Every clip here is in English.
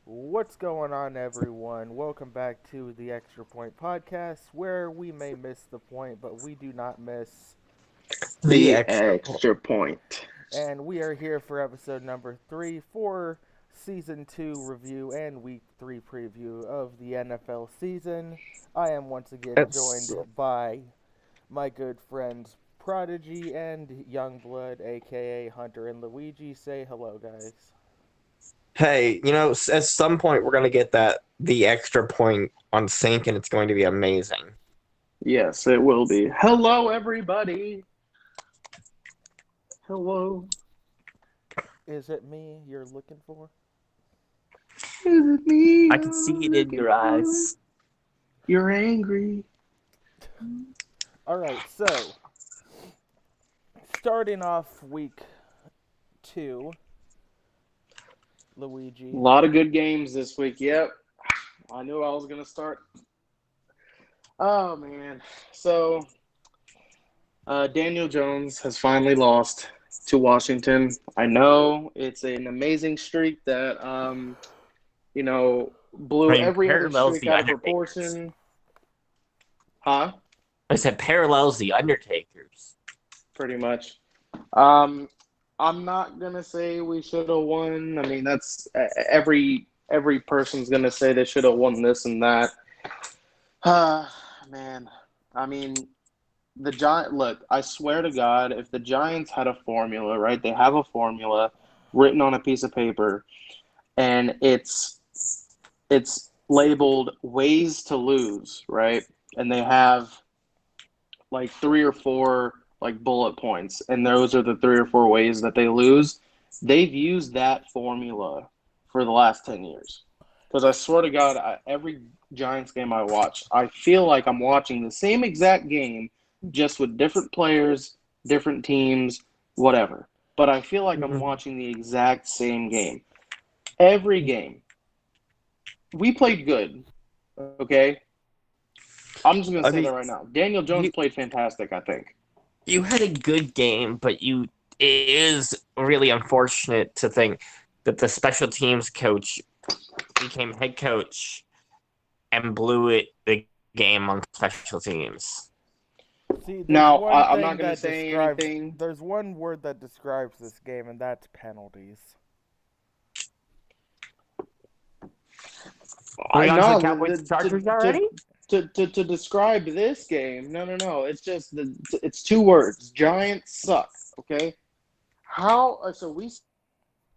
What's going on, everyone? Welcome back to the Extra Point Podcast, where we may miss the point, but we do not miss. The The extra point. extra point. And we are here for episode number 3 for season 2 review and week 3 preview of the NFL season. I am once again joined It's by my good friends Prodigy and Youngblood, aka Hunter and Luigi. Say hello, guys. hey, at some point we're gonna get the extra point on sync, and it's going to be amazing. Yes, it will be. Hello, everybody. Hello. Is it me you're looking for? Is it me? I can see it in your eyes. You're angry. Alright, so starting off week 2, A Luigi. lot of good games this week. Yep. I knew I was going to start. Oh, man. So, Daniel Jones has finally lost to Washington. I know it's an amazing streak that, blew every other Parallels streak the out of Undertakers. proportion. Huh? I said parallels the Undertakers. Pretty much. I'm not gonna say we should have won. I mean, that's every person's gonna say they should have won this and that. Man. I mean, the Giant. Look, I swear to God, if the Giants had a formula, right? They have a formula written on a piece of paper, and it's labeled ways to lose, right? And they have like three or four like bullet points, and those are the three or four ways that they lose. They've used that formula for the last 10 years. Because I swear to God, every Giants game I watch, I feel like I'm watching the same exact game, just with different players, different teams, whatever. But I feel like I'm watching the exact same game. Every game. We played good, okay? I'm just going to I say mean, that right now. Daniel Jones you played fantastic, I think. you had a good game, but it is really unfortunate to think that the special teams coach became head coach and blew the game on special teams. See, there's Now, one I'm not thing going to that say describes. anything. There's one word that describes this game, and that's penalties. Are we I on to the know Cowboys Chargers to, already? to describe this game. No. It's just it's two words. Giants suck. Okay. How? So we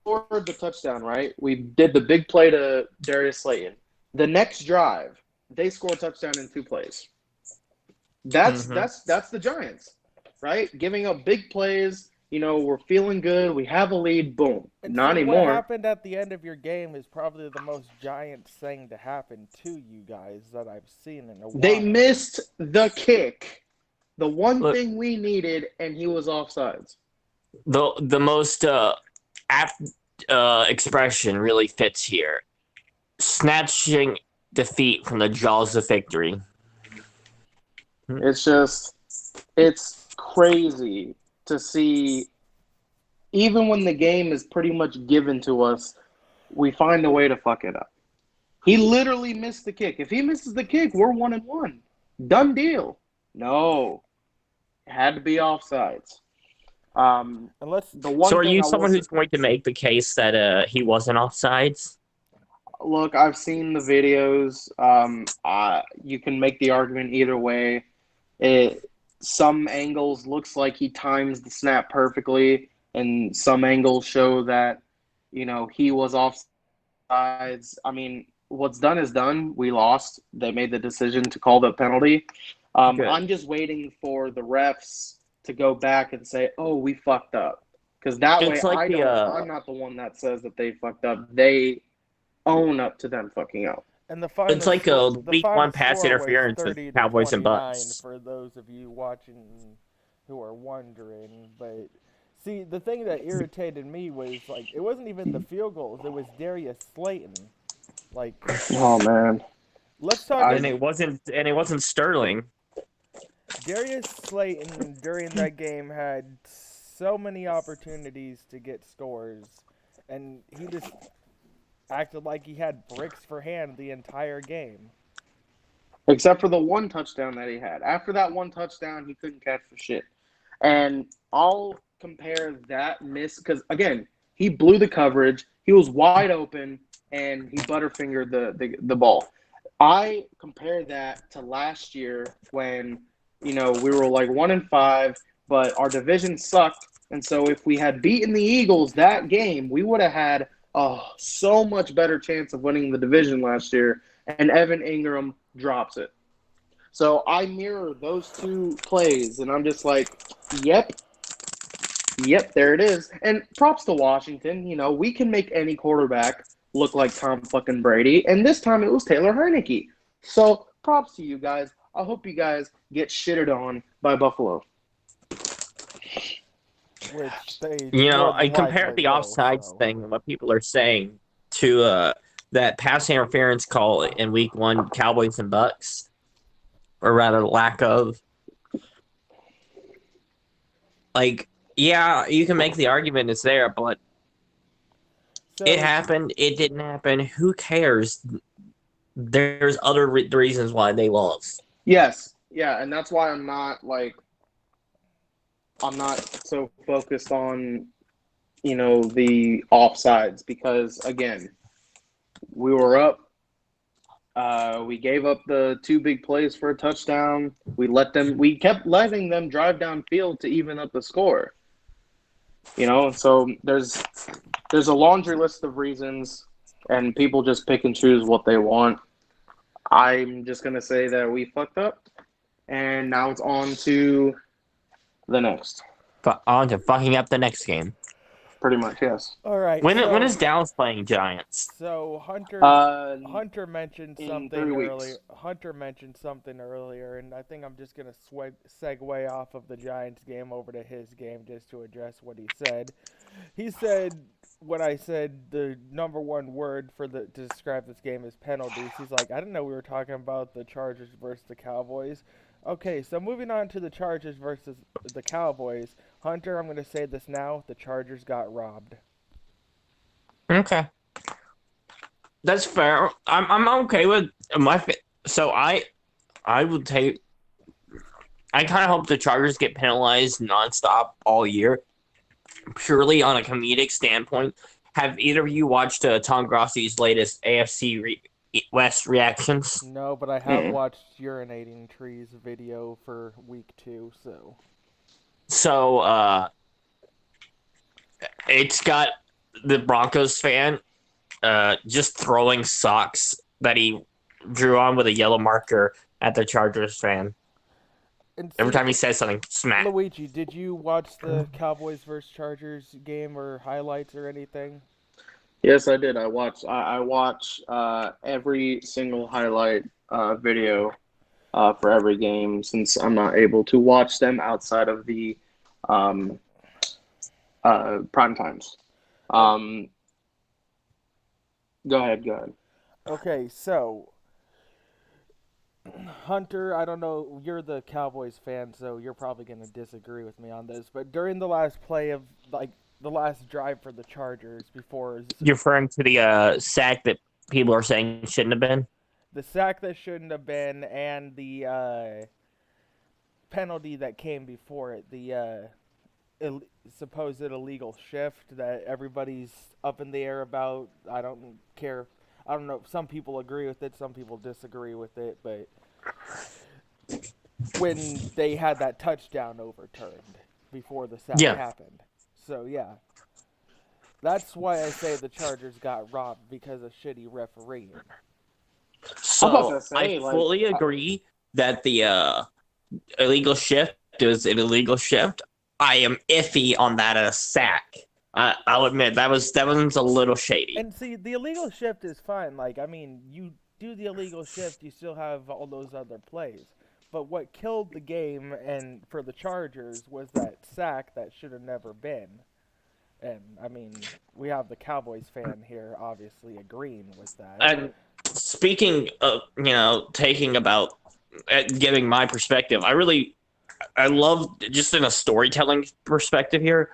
scored the touchdown, right? We did the big play to Darius Slayton. The next drive, they score a touchdown in 2 plays. That's Mm-hmm. that's that's the Giants, right? Giving up big plays. We're feeling good. We have a lead. Boom. And Not see, what anymore. happened at the end of your game is probably the most Giants thing to happen to you guys that I've seen in a They while. missed the kick. The one Look, thing we needed, and he was offsides. the most apt expression really fits here. Snatching defeat from the jaws of victory. It's crazy to see. Even when the game is pretty much given to us, we find a way to fuck it up. He literally missed the kick. If he misses the kick, we're 1-1. Done deal. No, it had to be offsides. Unless The So one are thing you I will someone say, who's going to make the case that he wasn't offsides? look, I've seen the videos. You can make the argument either way. Some angles looks like he times the snap perfectly, and some angles show that he was offsides. I mean, what's done is done. We lost. They made the decision to call the penalty. Good. I'm just waiting for the refs to go back and say, "Oh, we fucked up," because that way It's like I the don't. I'm not the one that says that they fucked up. They own up to them fucking up. and it's like a the week final one pass score was interference with 30 to Cowboys and 29 Bucks. for those of you watching who are wondering, but see, the thing that irritated me was like it wasn't even the field goals, it was Darius Slayton. Like Oh man, let's talk I And it wasn't Sterling. Darius Slayton during that game had so many opportunities to get scores, and he just acted like he had bricks for hand the entire game. Except for the one touchdown that he had. After that one touchdown, he couldn't catch for shit. And I'll compare that miss because, again, he blew the coverage. He was wide open, and he butterfingered the ball. I compare that to last year when, we were like 1-5, but our division sucked. And so if we had beaten the Eagles that game, we would have had so much better chance of winning the division last year. And Evan Ingram drops it. So I mirror those two plays, and I'm just like, yep, there it is. And props to Washington. We can make any quarterback look like Tom fucking Brady. And this time it was Taylor Heineke. So props to you guys. I hope you guys get shitted on by Buffalo. Which they I compared the offsides thing and what people are saying to that pass interference call in Week 1, Cowboys and Bucks, or rather lack of. Like, yeah, you can make the argument it's there, but it happened. It didn't happen. Who cares? There's other reasons why they lost. Yes, yeah, and that's why I'm not so focused on, the offsides because, again, we were up. We gave up the 2 big plays for a touchdown. We kept letting them drive downfield to even up the score. So there's a laundry list of reasons, and people just pick and choose what they want. I'm just going to say that we fucked up, and now it's on to the next. On to fucking up the next game. Pretty much, yes. All right. When is Dallas playing Giants? So Hunter mentioned something earlier. Hunter mentioned something earlier, and I think I'm just gonna segue off of the Giants game over to his game just to address what he said. He said when I said the number one word to describe this game is penalties. He's like, I didn't know we were talking about the Chargers versus the Cowboys. Okay, so moving on to the Chargers versus the Cowboys. Hunter, I'm going to say this now. The Chargers got robbed. Okay. That's fair. I'm okay with so I would take. I kind of hope the Chargers get penalized nonstop all year, purely on a comedic standpoint. Have either of you watched Tom Grossi's latest AFC West reactions? No, but I have watched Urinating Trees video for week 2, so. So, it's got the Broncos fan just throwing socks that he drew on with a yellow marker at the Chargers fan. Every time he says something, smack. Luigi, did you watch the Cowboys versus Chargers game or highlights or anything? Yes, I did. I watch every single highlight video for every game since I'm not able to watch them outside of the prime times. Go ahead. Okay, so Hunter, I don't know, you're the Cowboys fan, so you're probably going to disagree with me on this, but during the last play of, the last drive for the Chargers before... You're referring to the sack that people are saying shouldn't have been? The sack that shouldn't have been, and the penalty that came before it, the supposed illegal shift that everybody's up in the air about. I don't care. I don't know. Some people agree with it, some people disagree with it, but when they had that touchdown overturned before the sack happened. So, yeah. That's why I say the Chargers got robbed, because of shitty refereeing. So, I fully agree that the illegal shift is an illegal shift. I am iffy on that as a sack. I'll admit, that one's a little shady. And see, the illegal shift is fine. You do the illegal shift, you still have all those other plays. But what killed the game and for the Chargers was that sack that should have never been. And, we have the Cowboys fan here obviously agreeing with that. And speaking of, taking about giving my perspective, I love, just in a storytelling perspective here,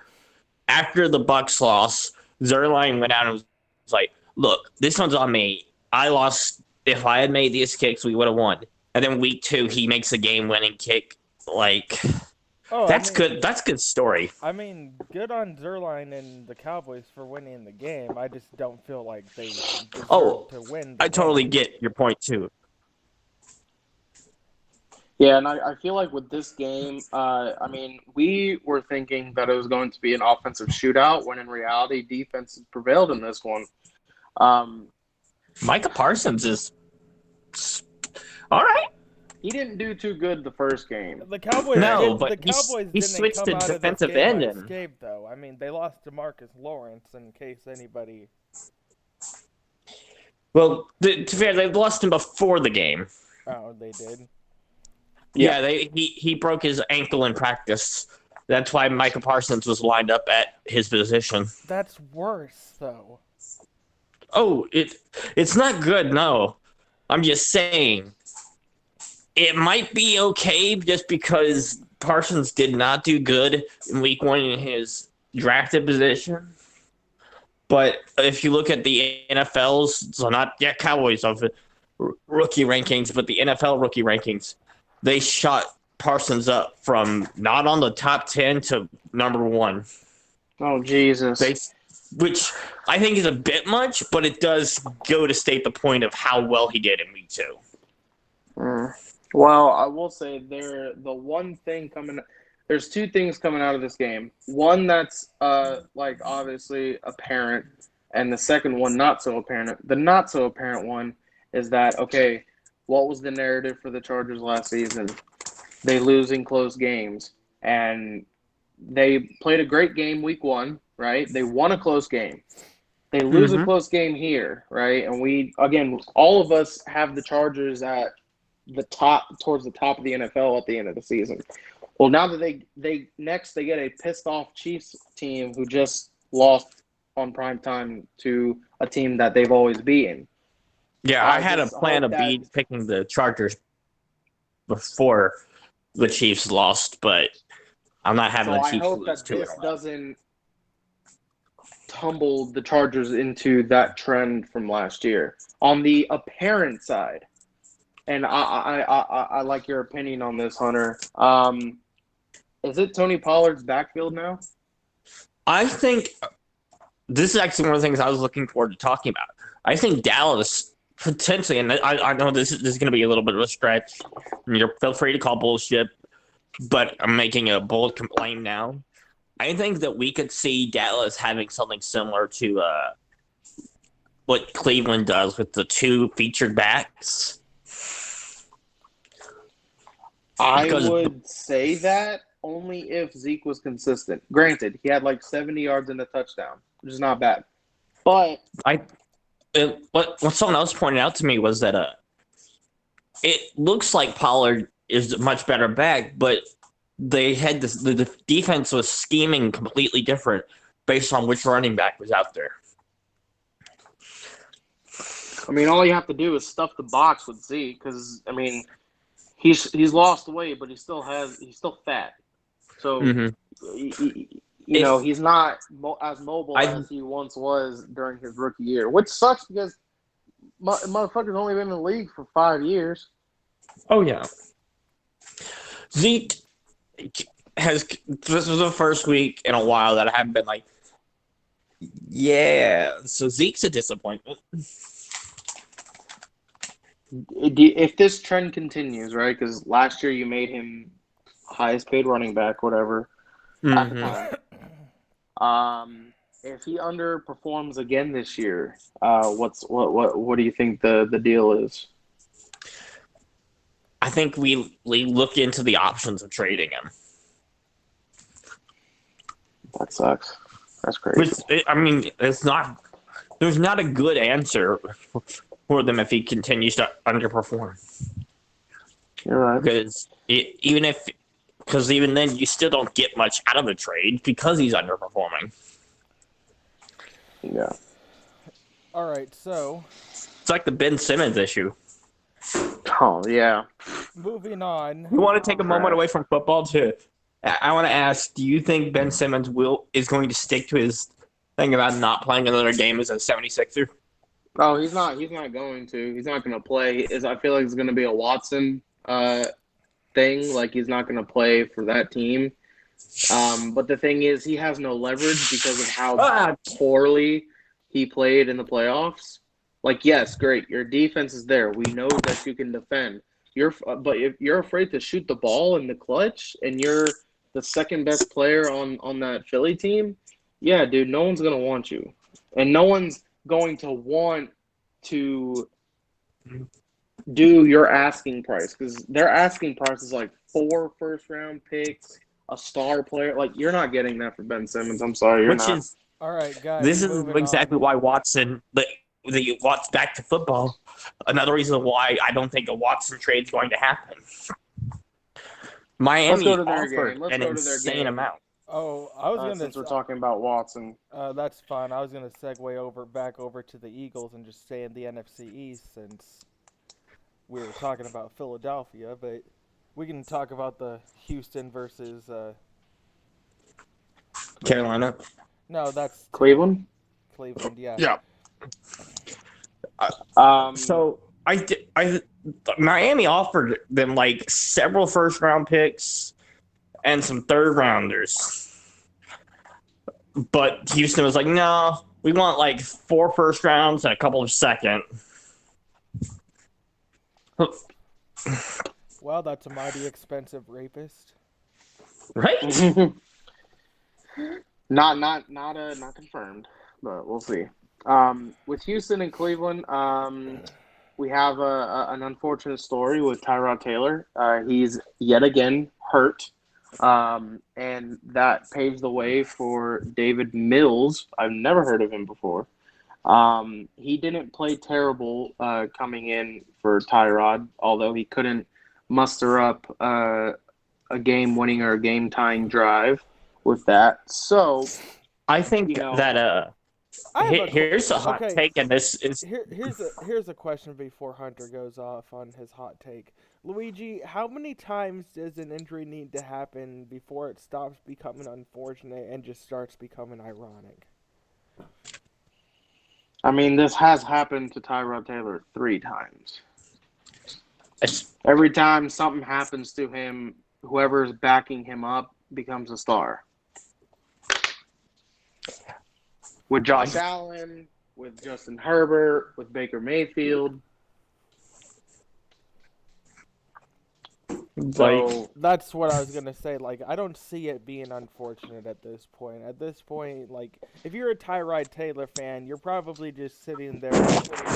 after the Bucs loss, Zerline went out and was like, look, this one's on me. I lost. If I had made these kicks, we would have won. And then week 2, he makes a game-winning kick. Like, that's good. That's a good story. I mean, good on Zerline and the Cowboys for winning the game. I just don't feel like they deserve to win the game. Totally get your point, too. Yeah, and I feel like with this game, I mean, we were thinking that it was going to be an offensive shootout when in reality defense prevailed in this one. Micah Parsons is all right. He didn't do too good the first game. The Cowboys, he switched to defensive end. Escape, though. I mean, they lost to Marcus Lawrence in case anybody. Well, to be fair, they lost him before the game. Oh, they did. Yeah, he broke his ankle in practice. That's why Micah Parsons was lined up at his position. That's worse, though. Oh, it's not good, no. I'm just saying. It might be okay just because Parsons did not do good in week 1 in his drafted position. But if you look at the NFL's, so not Cowboys of rookie rankings, but the NFL rookie rankings, they shot Parsons up from not on the top 10 to number 1. Oh, Jesus. Which I think is a bit much, but it does go to state the point of how well he did in week 2. Well, I will say there's 2 things coming out of this game. One that's obviously apparent, and the second one not so apparent. The not so apparent one is that, okay, what was the narrative for the Chargers last season? They lose in close games. And they played a great game week 1, right? They won a close game. They lose a close game here, right? And all of us have the Chargers at towards the top of the NFL at the end of the season. Well, now that they get a pissed off Chiefs team who just lost on prime time to a team that they've always beaten. Yeah, I had a plan of picking the Chargers before the Chiefs lost, but I'm not having the Chiefs lose too. I hope that this doesn't tumble the Chargers into that trend from last year. On the apparent side, and I like your opinion on this, Hunter. Is it Tony Pollard's backfield now? I think this is actually one of the things I was looking forward to talking about. I think Dallas potentially, and I know this is going to be a little bit of a stretch. Feel free to call bullshit, but I'm making a bold complaint now. I think that we could see Dallas having something similar to what Cleveland does with the 2 featured backs. I would say that only if Zeke was consistent. Granted, he had 70 yards and a touchdown, which is not bad. But what someone else pointed out to me was that it looks like Pollard is a much better back, but they had the defense was scheming completely different based on which running back was out there. I mean, all you have to do is stuff the box with Zeke because, I mean, he's lost weight, but he's still fat. So, he's not as mobile as he once was during his rookie year, which sucks because motherfucker's only been in the league for 5 years. Oh, yeah. Zeke this was the first week in a while that I haven't been like, yeah. So Zeke's a disappointment. If this trend continues, right? Because last year you made him highest paid running back, whatever. At the time. If he underperforms again this year, what do you think the deal is? I think we look into the options of trading him. That sucks. That's crazy. There's not a good answer for them if he continues to underperform. You're right. Because even then you still don't get much out of the trade because he's underperforming. Yeah. All right, so it's like the Ben Simmons issue. Oh yeah. Moving on. You want to take a moment away from football too? I want to ask: do you think Ben Simmons is going to stick to his thing about not playing another game as a 76er? Oh, he's not. He's not going to. He's not going to play. I feel like it's going to be a Watson thing. Like he's not going to play for that team. But the thing is, he has no leverage because of how poorly he played in the playoffs. Like, yes, great, your defense is there. We know that you can defend. But if you're afraid to shoot the ball in the clutch, and you're the second best player on that Philly team, yeah, dude, no one's gonna want you, and no one's going to want to do your asking price because their asking price is like 4 first-round picks, a star player. Like, you're not getting that for Ben Simmons. I'm sorry, you're not. All right, guys. This is exactly why Watson. The Watts back to football. Another reason why I don't think a Watson trade is going to happen. Miami offered an insane amount. Oh, I was gonna. Since we're talking about Watson, that's fine. I was gonna segue back over to the Eagles and just stay in the NFC East since we were talking about Philadelphia, but we can talk about the Houston versus Carolina. No, that's Cleveland. Cleveland, yeah. Yeah. So Miami offered them like several first-round picks and some third-rounders, but Houston was like, "No, we want like 4 first rounds and a couple of second." Well, that's a mighty expensive rapist, right? Not confirmed, but we'll see. With Houston and Cleveland, we have an unfortunate story with Tyrod Taylor. He's yet again hurt, and that paves the way for David Mills. I've never heard of him before. He didn't play terrible coming in for Tyrod, although he couldn't muster up a game-winning or a game-tying drive with that. So I think that here's a hot take, and this is here's a question before Hunter goes off on his hot take. Luigi, how many times does an injury need to happen before it stops becoming unfortunate and just starts becoming ironic? I mean, this has happened to Tyrod Taylor 3 times. Every time something happens to him, whoever's backing him up becomes a star. With Josh Allen, with Justin Herbert, with Baker Mayfield. So that's what I was gonna say. Like, I don't see it being unfortunate at this point. At this point, like, if you're a Tyrod Taylor fan, you're probably just sitting there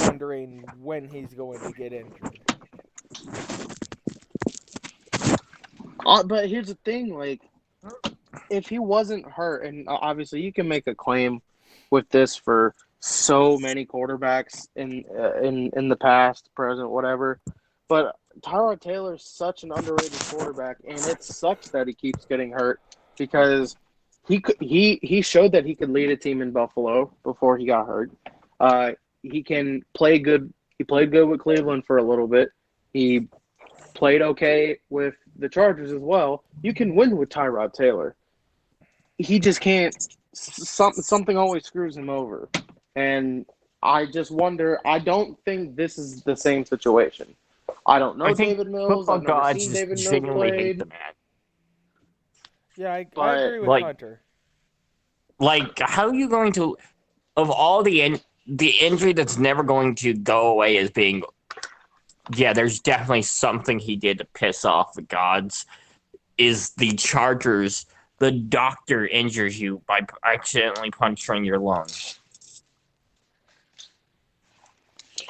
wondering when he's going to get injured. But here's the thing, like, if he wasn't hurt, and obviously you can make a claim with this for so many quarterbacks in the past, present, whatever, but Tyrod Taylor's such an underrated quarterback, and it sucks that he keeps getting hurt because he showed that he could lead a team in Buffalo before he got hurt. He can play good. He played good with Cleveland for a little bit. He played okay with the Chargers as well. You can win with Tyrod Taylor. He just can't. Something always screws him over, and I just wonder. I don't think this is the same situation. I don't know David Mills. I've never seen David Mills played. Yeah, I agree with Hunter. Like, how are you going to, of all the injury that's never going to go away as being, yeah, there's definitely something he did to piss off the gods, is the Chargers. The doctor injures you by accidentally puncturing your lung.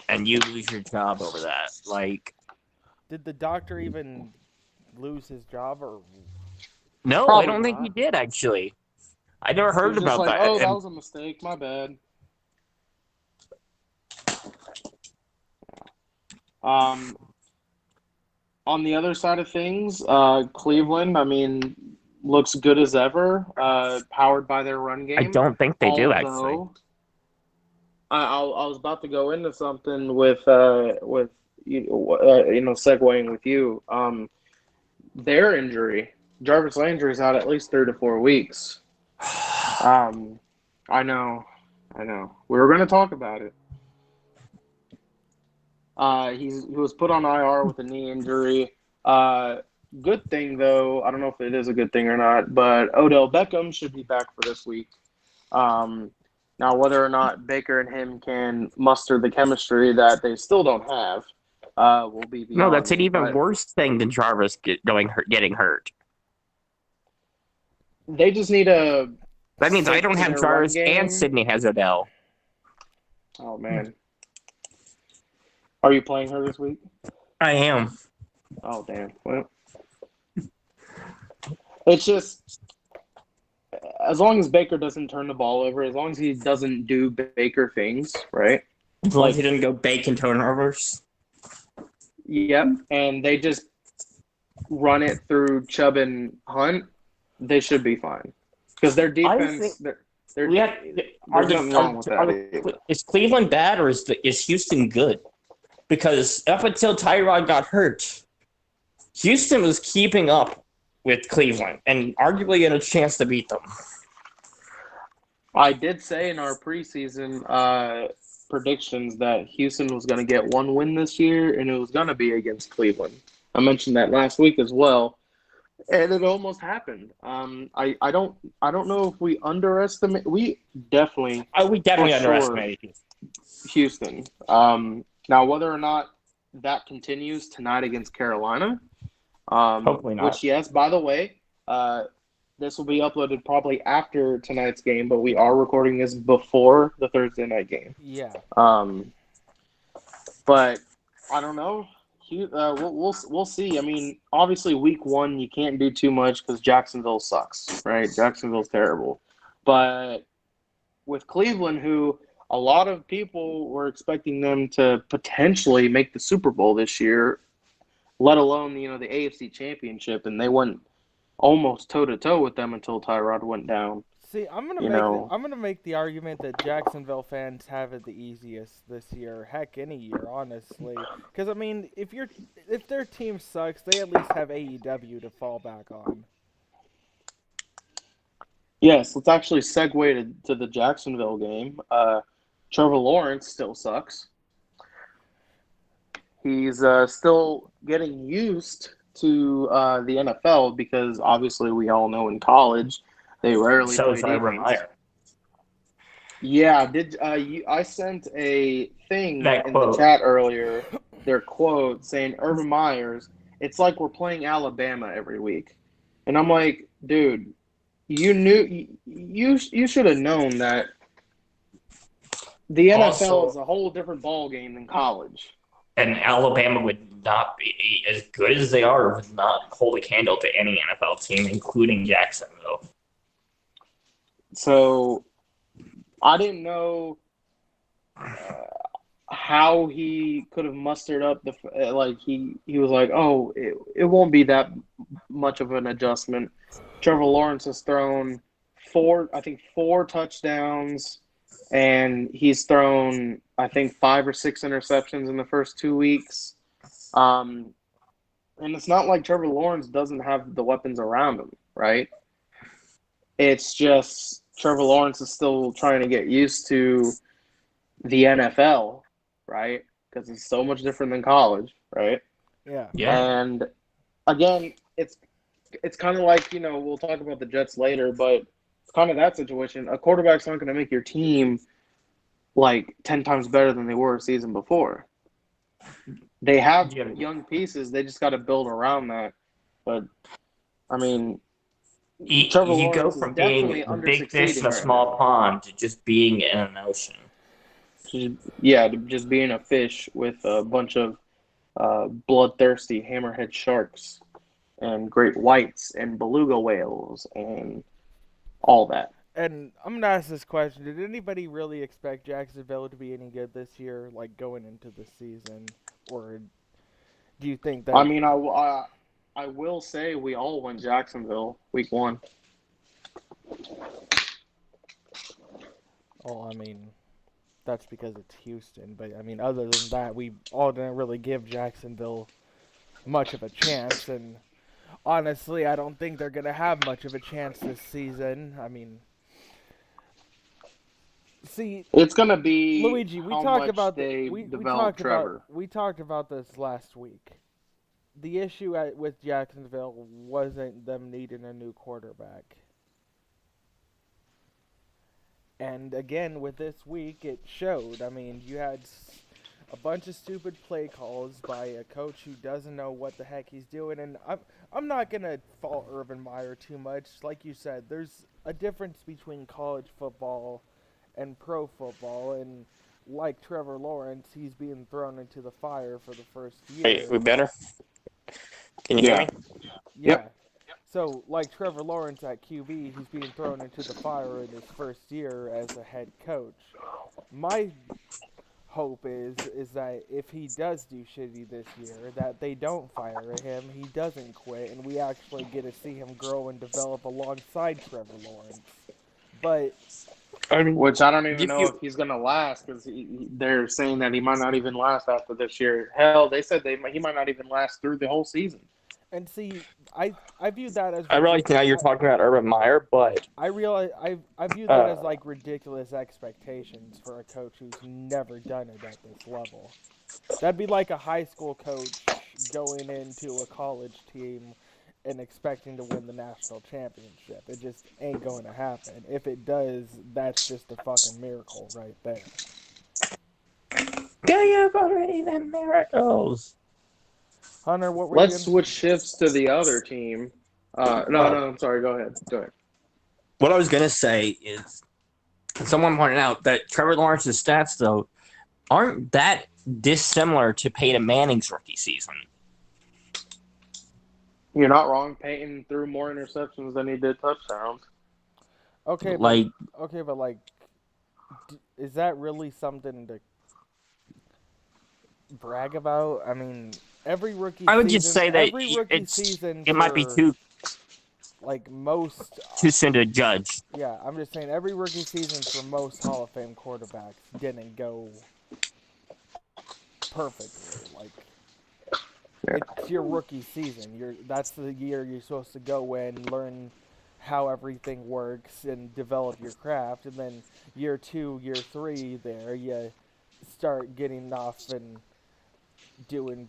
And you lose your job over that. Like, did the doctor even lose his job, or? No, I don't think he did, actually. I never heard about that. Oh, that was a mistake. My bad. On the other side of things, Cleveland, I mean, looks good as ever, powered by their run game. I don't think they do, actually. I was about to go into something with segueing with you. Their injury, Jarvis Landry, is out at least 3 to 4 weeks. I know. We were going to talk about it. He was put on IR with a knee injury. Good thing, though, I don't know if it is a good thing or not, but Odell Beckham should be back for this week. Now, whether or not Baker and him can muster the chemistry that they still don't have will be beyond No, that's an me. even But worse thing than Jarvis getting hurt. they just need to That means I stick don't to have their run Jarvis and game. Sydney has Odell. Oh, man. Are you playing her this week? I am. Oh, damn. Well, it's just as long as Baker doesn't turn the ball over, as long as he doesn't do Baker things, right? As long as he didn't go bacon turnovers. Yep. And they just run it through Chubb and Hunt, they should be fine. Because their defense, there's nothing wrong with that. Is Cleveland bad or is Houston good? Because up until Tyrod got hurt, Houston was keeping up with Cleveland and arguably had a chance to beat them. I did say in our preseason predictions that Houston was going to get one win this year, and it was going to be against Cleveland. I mentioned that last week as well, and it almost happened. I don't know if we underestimate. We definitely underestimated Houston. Now, whether or not that continues tonight against Carolina, hopefully not. which, yes, by the way, this will be uploaded probably after tonight's game, but we are recording this before the Thursday night game. Yeah. But I don't know. We'll see. I mean, obviously, week one you can't do too much because Jacksonville sucks, right? Jacksonville's terrible. But with Cleveland, who a lot of people were expecting them to potentially make the Super Bowl this year, let alone the AFC Championship, and they went almost toe-to-toe with them until Tyrod went down. See, I'm gonna make the argument that Jacksonville fans have it the easiest this year, heck, any year, honestly. Because I mean, if their team sucks, they at least have AEW to fall back on. Yes, let's actually segue to the Jacksonville game. Trevor Lawrence still sucks. He's still getting used to the NFL because obviously we all know in college they rarely play defense. Yeah, I sent a thing in the chat earlier, their quote saying Urban Meyer's, it's like we're playing Alabama every week. And I'm like, dude, you should have known that the NFL is a whole different ballgame than college. And Alabama would not be as good as they are, would not hold a candle to any NFL team, including Jacksonville. So I didn't know how he could have mustered up he was like, oh, it won't be that much of an adjustment. Trevor Lawrence has thrown four touchdowns, and he's thrown, I think, 5 or 6 interceptions in the first 2 weeks. And it's not like Trevor Lawrence doesn't have the weapons around him, right? It's just Trevor Lawrence is still trying to get used to the NFL, right? Because it's so much different than college, right? Yeah. And again, it's kind of like, we'll talk about the Jets later, but it's kind of that situation. A quarterback's not going to make your team like 10 times better than they were a season before. They have young pieces. They just got to build around that. But, I mean, Trevor Lawrence go from being a big fish in a small pond to just being in an ocean. Yeah, to just being a fish with a bunch of bloodthirsty hammerhead sharks and great whites and beluga whales and all that. And I'm going to ask this question. Did anybody really expect Jacksonville to be any good this year, like going into the season? Or do you think that... I mean, I will say we all went Jacksonville week 1. Oh, I mean, that's because it's Houston. But, I mean, other than that, we all didn't really give Jacksonville much of a chance. And honestly, I don't think they're going to have much of a chance this season. I mean... See, It's gonna be Luigi, how much they develop Trevor. We talked about this last week. The issue with Jacksonville wasn't them needing a new quarterback. And again, with this week, it showed. I mean, you had a bunch of stupid play calls by a coach who doesn't know what the heck he's doing. And I'm not going to fault Urban Meyer too much. Like you said, there's a difference between college football and pro football. And like Trevor Lawrence, he's being thrown into the fire for the first year. Wait, we better? Can you hear me? Yeah. Yep. So, like Trevor Lawrence at QB, he's being thrown into the fire in his first year as a head coach. My hope is that if he does do shitty this year, that they don't fire him, he doesn't quit, and we actually get to see him grow and develop alongside Trevor Lawrence. But which I don't even know if he's going to last, because they're saying that he might not even last after this year. Hell, they said he might not even last through the whole season. And see, I view that as... I realize now you're talking about Urban Meyer, but... I view that as, like, ridiculous expectations for a coach who's never done it at this level. That'd be like a high school coach going into a college team and expecting to win the national championship. It just ain't going to happen. If it does, that's just a fucking miracle right there. Do you believe in miracles? Hunter, what were Let's switch shifts to the other team. No, I'm sorry. Go ahead. What I was going to say is, someone pointed out that Trevor Lawrence's stats, though, aren't that dissimilar to Peyton Manning's rookie season. You're not wrong. Peyton threw more interceptions than he did touchdowns. Okay, but is that really something to brag about? I mean, every rookie I would season, just say that it might be too soon to judge. Yeah, I'm just saying every rookie season for most Hall of Fame quarterbacks didn't go perfectly. It's your rookie season. That's the year you're supposed to go in, learn how everything works, and develop your craft. And then year 2, year 3, there you start getting off and doing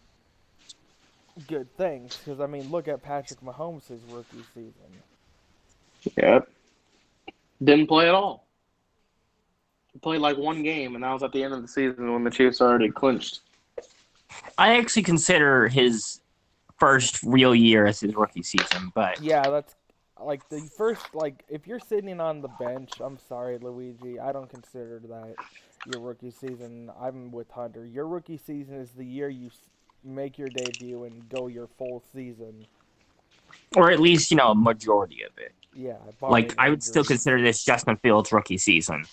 good things. Because I mean, look at Patrick Mahomes' rookie season. Yep. Didn't play at all. He played like one game, and that was at the end of the season when the Chiefs already clinched. I actually consider his first real year as his rookie season, but... Yeah, that's, like, the first, like, if you're sitting on the bench, I'm sorry, Luigi, I don't consider that your rookie season. I'm with Hunter. Your rookie season is the year you make your debut and go your full season. Or at least, a majority of it. Yeah. Like, I would still consider this Justin Fields' rookie season.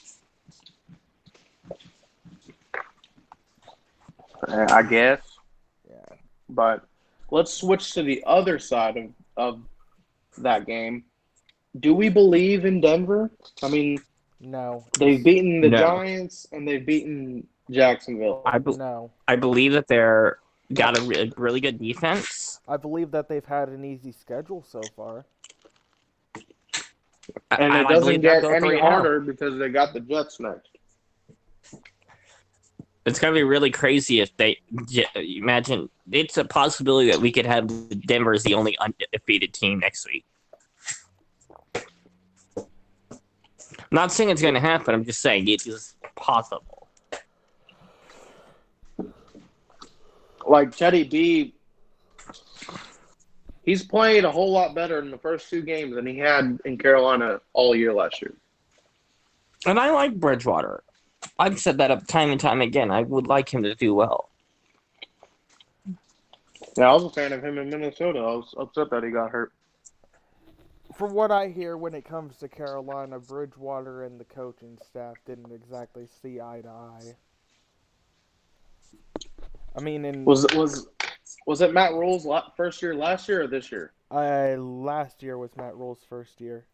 I guess. Yeah. But let's switch to the other side of that game. Do we believe in Denver? I mean, no. They've beaten the Giants and they've beaten Jacksonville. I believe that they're got a really good defense. I believe that they've had an easy schedule so far. And it doesn't get any harder because they got the Jets next. It's going to be really crazy if they imagine. It's a possibility that we could have Denver as the only undefeated team next week. I'm not saying it's going to happen. I'm just saying it is possible. Like Teddy B, he's played a whole lot better in the first 2 games than he had in Carolina all year last year. And I like Bridgewater. I've said that up time and time again. I would like him to do well. Yeah, I was a fan of him in Minnesota. I was upset that he got hurt. From what I hear, when it comes to Carolina, Bridgewater and the coaching staff didn't exactly see eye to eye. I mean, was it Matt Rule's first year last year or this year? Last year was Matt Rule's first year.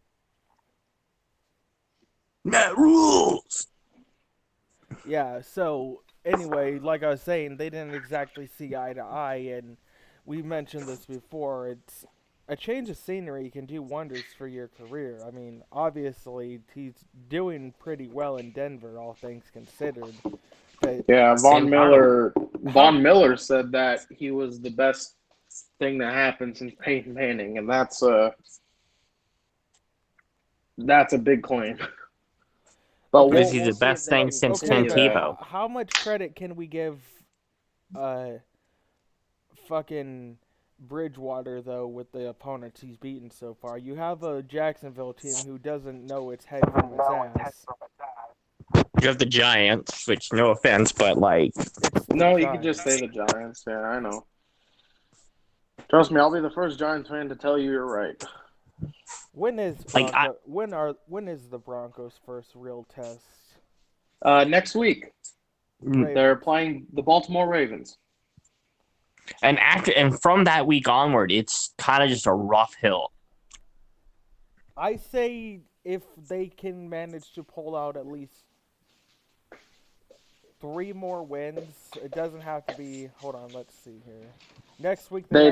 Matt Rules! Yeah, so anyway, like I was saying, they didn't exactly see eye to eye, and we mentioned this before. It's a change of scenery can do wonders for your career. I mean, obviously, he's doing pretty well in Denver, all things considered. But Yeah, Sam Von Miller said that he was the best thing that happened since Peyton Manning, and that's a big claim. But Okay. Because he's we'll the see if best they thing can since Okay, Tim continue that. Tebow. but how much credit can we give fucking Bridgewater, though, with the opponents he's beaten so far? You have a Jacksonville team who doesn't know its head from its ass. You have the Giants, which, no offense, but, like... It's the No, you Giants. could just say the Giants. Yeah, I know. Trust me, I'll be the first Giants fan to tell you you're right. When is Like, when is the Broncos' first real test? Next week, Ravens. they're playing the Baltimore Ravens. And from that week onward, it's kind of just a rough hill. I say if they can manage to pull out at least 3 more wins, it doesn't have to be. Hold on, let's see here. Next week They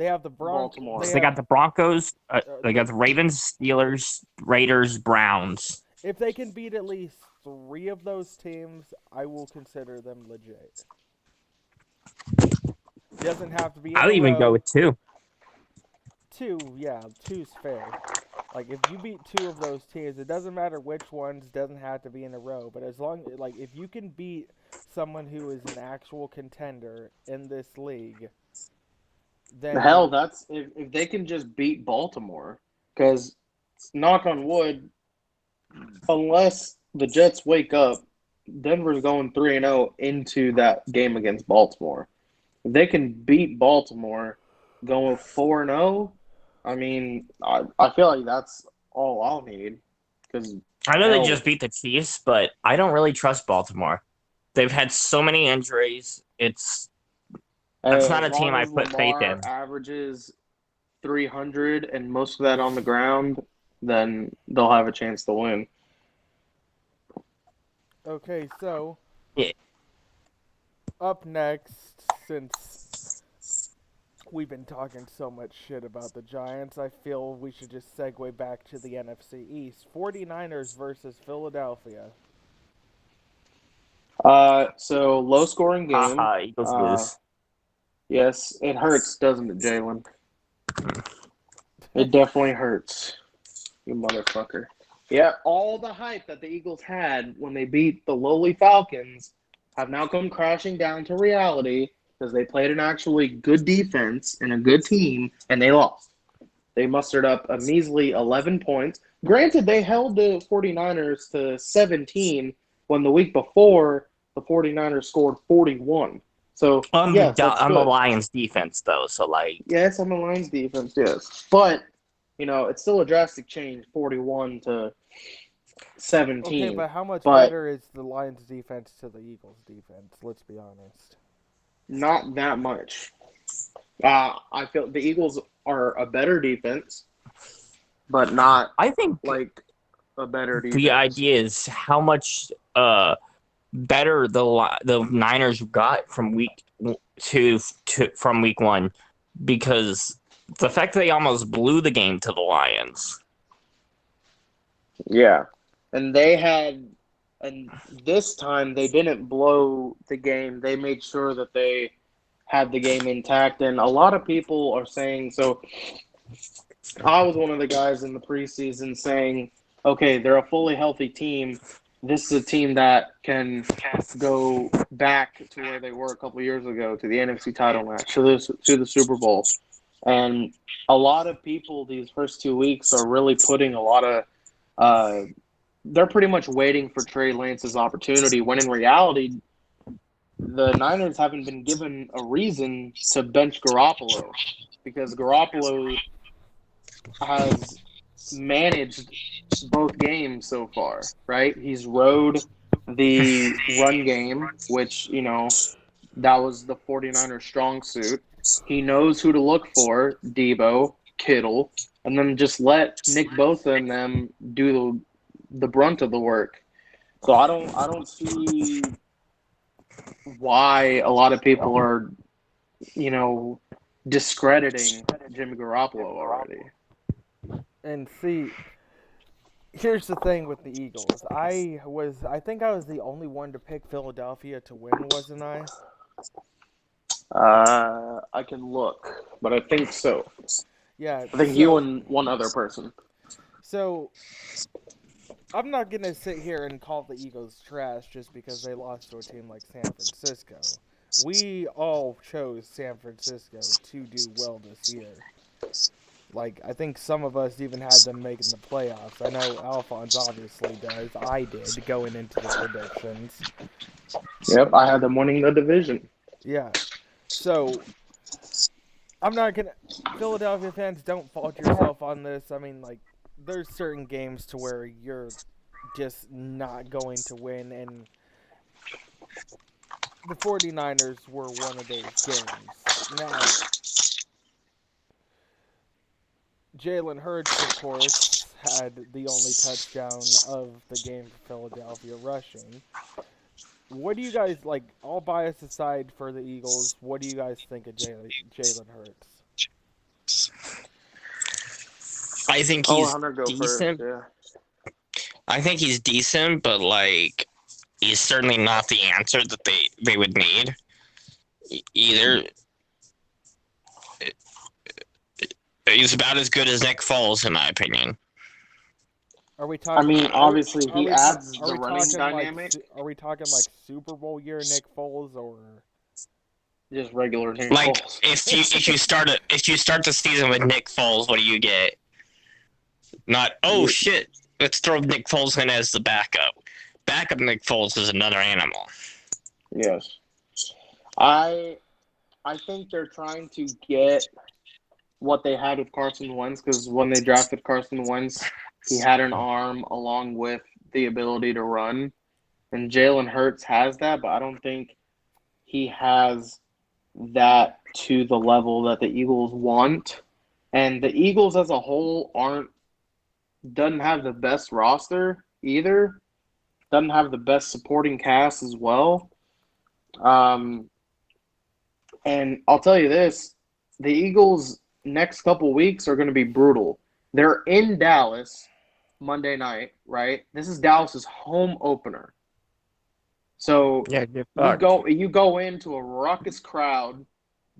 have the Baltimore. They got the Broncos, they got the Ravens, Steelers, Raiders, Browns. If they can beat at least 3 of those teams, I will consider them legit. Doesn't have to be in I'll a even row. go with 2. 2, yeah, 2's fair. Like, if you beat 2 of those teams, it doesn't matter which ones, doesn't have to be in a row. But as long, like, if you can beat someone who is an actual contender in this league, then Hell, that's if they can just beat Baltimore. Because, knock on wood, unless the Jets wake up, Denver's going 3-0 into that game against Baltimore. If they can beat Baltimore, going 4-0, I mean, I feel like that's all I'll need. Because I know they just beat the Chiefs, but I don't really trust Baltimore. They've had so many injuries. That's not a team I put faith in. Averages 300 and most of that on the ground, then they'll have a chance to win. Okay, so Yeah. Up next, since we've been talking so much shit about the Giants, I feel we should just segue back to the NFC East. 49ers versus Philadelphia. So low-scoring game. Eagles lose. Yes, it hurts, doesn't it, Jalen? It definitely hurts, you motherfucker. Yeah, all the hype that the Eagles had when they beat the lowly Falcons have now come crashing down to reality because they played an actually good defense and a good team, and they lost. They mustered up a measly 11 points. Granted, they held the 49ers to 17 when the week before the 49ers scored 41. So, yes, that's on good. the Lions defense, though, so, like... Yes, on the Lions defense, yes. But, it's still a drastic change, 41 to 17. Okay, but how much better is the Lions defense to the Eagles defense? Let's be honest. Not that much. I feel the Eagles are a better defense, but not, I think like, a better defense. the idea is how much better the Niners got from week from week 1, because the fact that they almost blew the game to the Lions. Yeah. And this time they didn't blow the game. They made sure that they had the game intact. And a lot of people are saying, so I was one of the guys in the preseason saying, okay, they're a fully healthy team. This is a team that can go back to where they were a couple years ago, to the NFC title match, to the Super Bowl. And a lot of people these first 2 weeks are really putting a lot of they're pretty much waiting for Trey Lance's opportunity, when in reality, the Niners haven't been given a reason to bench Garoppolo, because Garoppolo has managed both games so far, right? He's rode the run game, which, that was the 49ers' strong suit. He knows who to look for, Debo, Kittle, and then just let Nick Bosa and them do the brunt of the work. So I don't see why a lot of people are, discrediting Jimmy Garoppolo already. And see, here's the thing with the Eagles. I think I was the only one to pick Philadelphia to win, wasn't I? I can look, but I think so. Yeah. I think you and one other person. So, I'm not going to sit here and call the Eagles trash just because they lost to a team like San Francisco. We all chose San Francisco to do well this year. Like, I think some of us even had them making the playoffs. I know Alphonse obviously does. I did going into the predictions. Yep, I had them winning the division. Yeah. So, I'm not going to... Philadelphia fans, don't fault yourself on this. I mean, like, there's certain games to where you're just not going to win, and the 49ers were one of those games. Now, Jalen Hurts, of course, had the only touchdown of the game for Philadelphia rushing. What do you guys, like, all bias aside for the Eagles, what do you guys think of Jalen Hurts? I think he's Hunter, go decent. First, yeah. I think he's decent, but, like, he's certainly not the answer that they would need. Either he's about as good as Nick Foles, in my opinion. Are we talking? I mean, obviously, he adds the running dynamic. Are we talking like Super Bowl year Nick Foles or just regular Nick like Foles? if you start the season with Nick Foles, what do you get? Not shit. Let's throw Nick Foles in as the backup. Backup Nick Foles is another animal. Yes, I think they're trying to get what they had with Carson Wentz, because when they drafted Carson Wentz, he had an arm along with the ability to run. And Jalen Hurts has that, but I don't think he has that to the level that the Eagles want. And the Eagles as a whole doesn't have the best roster either. Doesn't have the best supporting cast as well. And I'll tell you this, the Eagles' next couple weeks are going to be brutal. They're in Dallas Monday night, right? This is Dallas's home opener. So you go into a raucous crowd.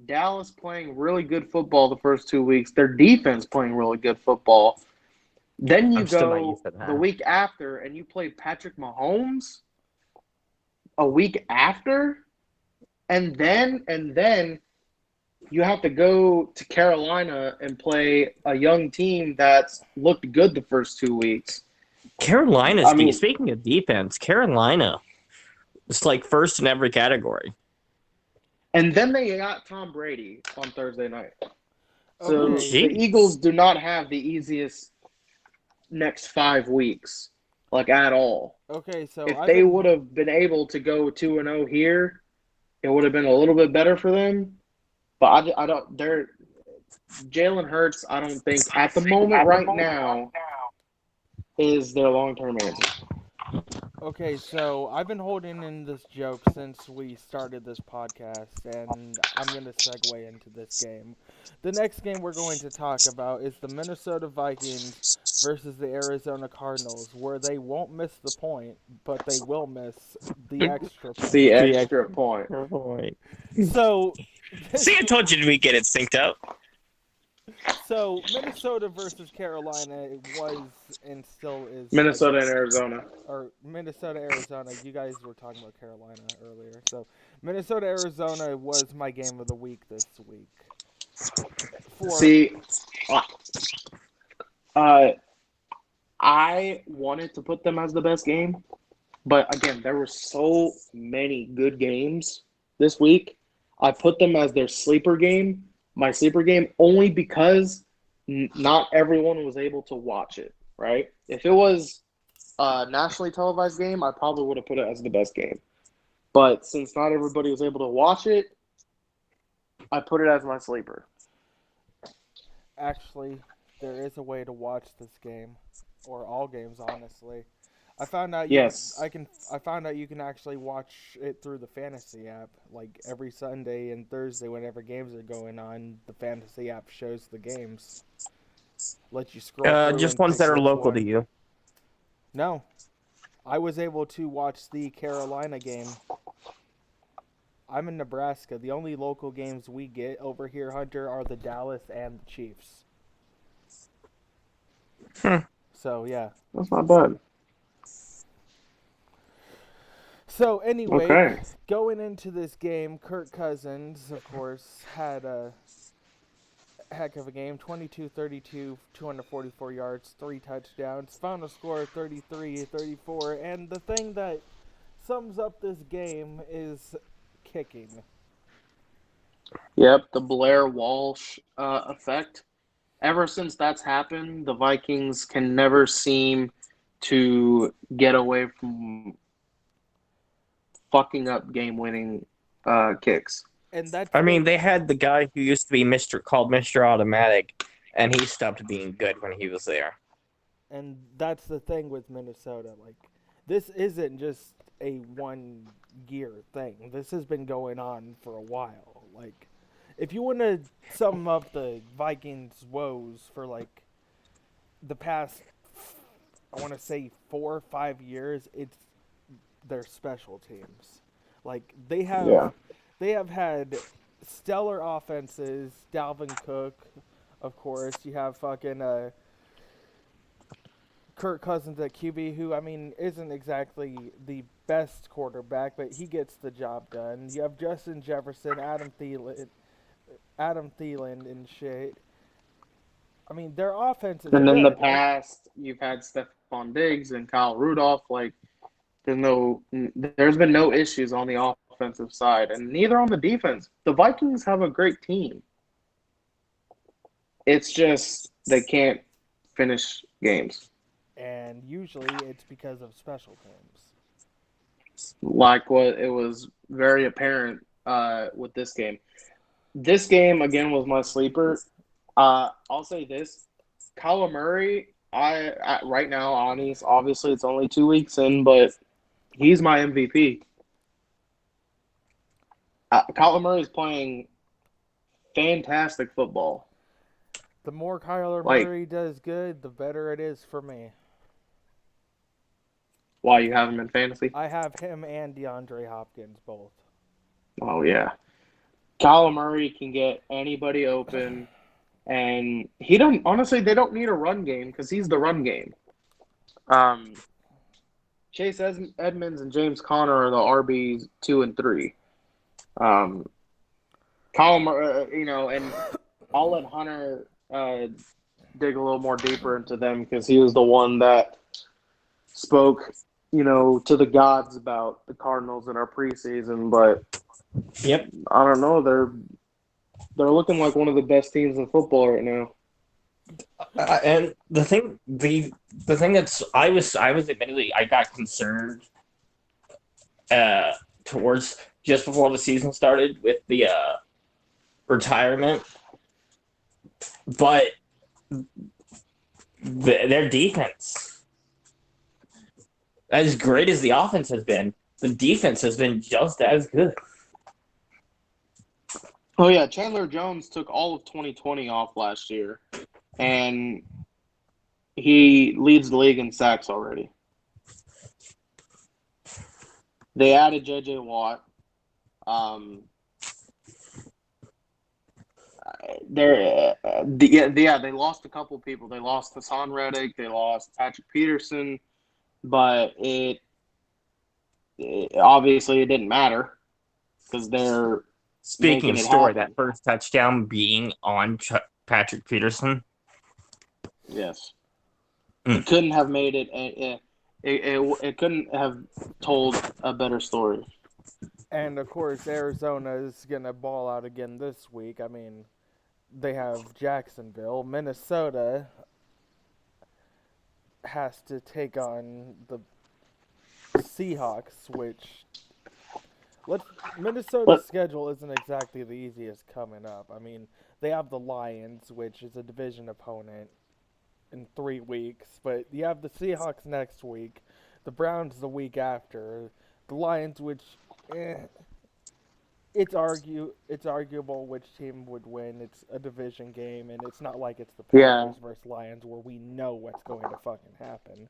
Dallas playing really good football the first 2 weeks. Their defense playing really good football. Then you go the week after and you play Patrick Mahomes a week after, and then you have to go to Carolina and play a young team that's looked good the first 2 weeks. Speaking of defense, Carolina is like first in every category. And then they got Tom Brady on Thursday night. So Okay. the Eagles do not have the easiest next 5 weeks, like at all. Okay, so if they would have been able to go 2-0 here, it would have been a little bit better for them. But I don't. Jalen Hurts, I don't think at the moment right now is their long-term answer. Okay, so I've been holding in this joke since we started this podcast, and I'm going to segue into this game. The next game we're going to talk about is the Minnesota Vikings versus the Arizona Cardinals, where they won't miss the point, but they will miss the extra point. The extra point. So, see, I told you we get it synced up. So, Minnesota versus Carolina was and still is... Minnesota and Arizona. Or Minnesota, Arizona. You guys were talking about Carolina earlier. So, Minnesota, Arizona was my game of the week this week. I wanted to put them as the best game. But, again, there were so many good games this week. I put them as their sleeper game. My sleeper game, only because not everyone was able to watch it, right? If it was a nationally televised game, I probably would have put it as the best game. But since not everybody was able to watch it, I put it as my sleeper. Actually, there is a way to watch this game, or all games, honestly. I found out Yes. I found out you can actually watch it through the fantasy app. Like every Sunday and Thursday, whenever games are going on, the fantasy app shows the games. Let you scroll through Just and ones pick that are which local to one. you. No, I was able to watch the Carolina game. I'm in Nebraska. The only local games we get over here, Hunter, are the Dallas and the Chiefs. So yeah. That's not bad. So anyway, Okay. going into this game, Kirk Cousins, of course, had a heck of a game. 22-32, 244 yards, 3 touchdowns. Final score 33-34. And the thing that sums up this game is kicking. Yep, the Blair Walsh effect. Ever since that's happened, the Vikings can never seem to get away from fucking up game-winning kicks. And that's I mean, been they had the guy who used to be Mr. Automatic, and he stopped being good when he was there. and that's the thing with Minnesota. Like, this isn't just a one year thing. This has been going on for a while. Like, if you want to sum up the Vikings' woes for like the past, I want to say 4 or 5 years, it's their special teams. Like Yeah. they have had stellar offenses. Dalvin Cook, of course. You have fucking Kirk Cousins at QB, who I mean isn't exactly the best quarterback, but he gets the job done. You have Justin Jefferson, Adam Thielen, and shit. I mean, their offense is And in the good. past, you've had Stephon Diggs and Kyle Rudolph. Like, there's been no issues on the offensive side, and neither on the defense. The Vikings have a great team. It's just they can't finish games. And usually it's because of special teams. Like what it was very apparent with this game. This game again was my sleeper. I'll say this: Kyler Murray. Right now, obviously it's only 2 weeks in, but he's my MVP. Kyler Murray is playing fantastic football. The more Kyler Like, Murray does good, the better it is for me. why you have him in fantasy? I have him and DeAndre Hopkins both. Oh yeah, Kyler Murray can get anybody open, and he don't. Honestly, they don't need a run game because he's the run game. Chase Edmonds and James Conner are the RBs 2 and 3. Kyler, and I'll let Hunter dig a little more deeper into them because he was the one that spoke, to the gods about the Cardinals in our preseason. But Yep. I don't know, they're looking like one of the best teams in football right now. And the thing that's I was admittedly I got concerned towards just before the season started with the retirement, but their defense, as great as the offense has been, the defense has been just as good. Oh yeah, Chandler Jones took all of 2020 off last year, and he leads the league in sacks already. They added J.J. Watt. They lost a couple people. They lost Hassan Reddick. They lost Patrick Peterson, but it obviously it didn't matter because they're Speaking making of it story, happen. that first touchdown being on Patrick Peterson. Yes. Mm. It couldn't have made it. It couldn't have told a better story. And of course, Arizona is gonna ball out again this week. I mean, they have Jacksonville. Minnesota has to take on the Seahawks, which Minnesota's schedule isn't exactly the easiest coming up. I mean, they have the Lions, which is a division opponent, in 3 weeks, but you have the Seahawks next week, The Browns the week after. The Lions, which it's arguable which team would win. It's a division game, and it's not like it's the Panthers versus Lions where we know what's going to fucking happen.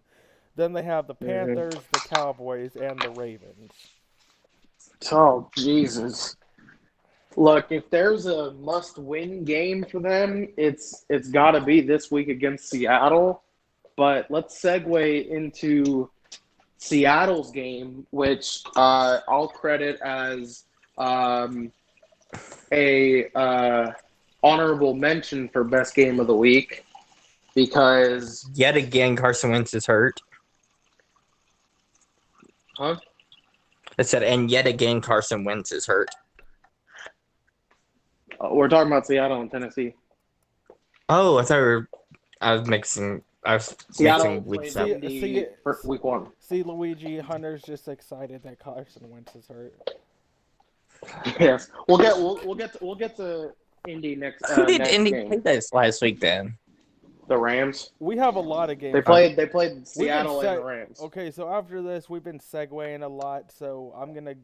Then they have the Panthers, the Cowboys, and the Ravens. Oh, Jesus. Look, if there's a must-win game for them, it's got to be this week against Seattle. But let's segue into Seattle's game, which I'll credit as a honorable mention for best game of the week because yet again Carson Wentz is hurt. Huh? I said, and yet again Carson Wentz is hurt. We're talking about Seattle and Tennessee. Oh, I was mixing weeks up. For week one. See, Luigi, Hunter's just excited that Carson Wentz is hurt. Yes, we'll get to Indy next. Who did next Indy game. play this last week then? The Rams. We have a lot of games. They played Seattle and the Rams. Okay, so after this, we've been segueing a lot. So I'm gonna,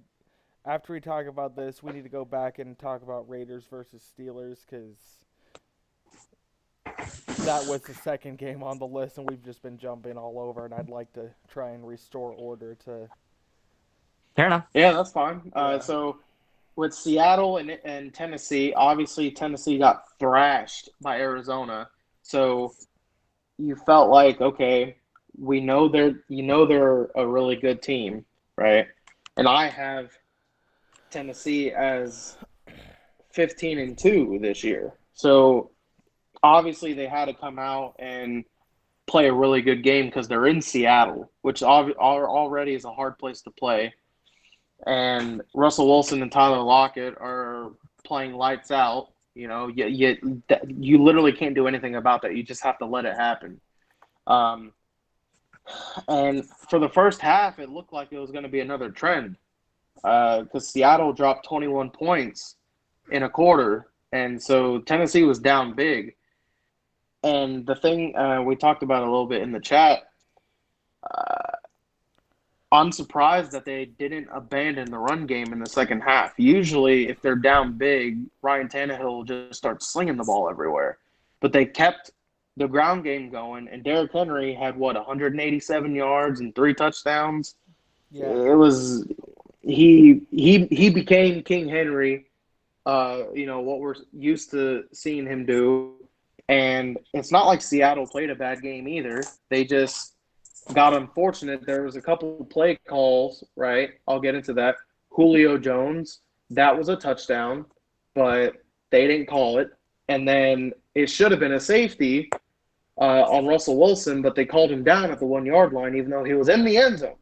after we talk about this, we need to go back and talk about Raiders versus Steelers because that was the second game on the list, and we've just been jumping all over. And I'd like to try and restore order to. Fair enough. Yeah, that's fine. Yeah. So with Seattle and Tennessee, obviously Tennessee got thrashed by Arizona. So you felt like, okay, we know they're a really good team, right? And I have Tennessee as 15-2 this year. So obviously they had to come out and play a really good game because they're in Seattle, which already is a hard place to play. And Russell Wilson and Tyler Lockett are playing lights out. You know, you literally can't do anything about that. You just have to let it happen. And for the first half, it looked like it was going to be another trend because Seattle dropped 21 points in a quarter, and so Tennessee was down big. And the thing we talked about a little bit in the chat, I'm surprised that they didn't abandon the run game in the second half. Usually, if they're down big, Ryan Tannehill just starts slinging the ball everywhere. But they kept the ground game going, and Derrick Henry had, 187 yards and 3 touchdowns? Yeah. It was he became King Henry, what we're used to seeing him do. And it's not like Seattle played a bad game either. They just got unfortunate. There was a couple play calls, right? I'll get into that. Julio Jones, that was a touchdown, but they didn't call it. And then it should have been a safety on Russell Wilson, but they called him down at the 1-yard line, even though he was in the end zone.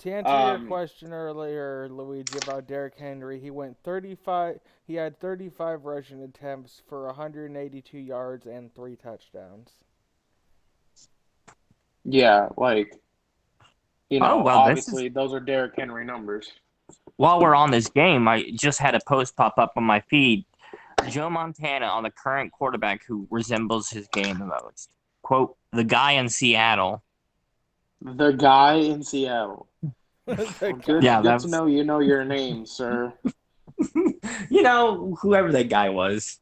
To answer your question earlier, Luigi, about Derrick Henry, he had 35 rushing attempts for 182 yards and 3 touchdowns. Yeah, obviously those are Derrick Henry numbers. While we're on this game, I just had a post pop up on my feed. Joe Montana on the current quarterback who resembles his game the most. Quote, the guy in Seattle. The guy in Seattle. Good to know you know your name, sir. Whoever that guy was.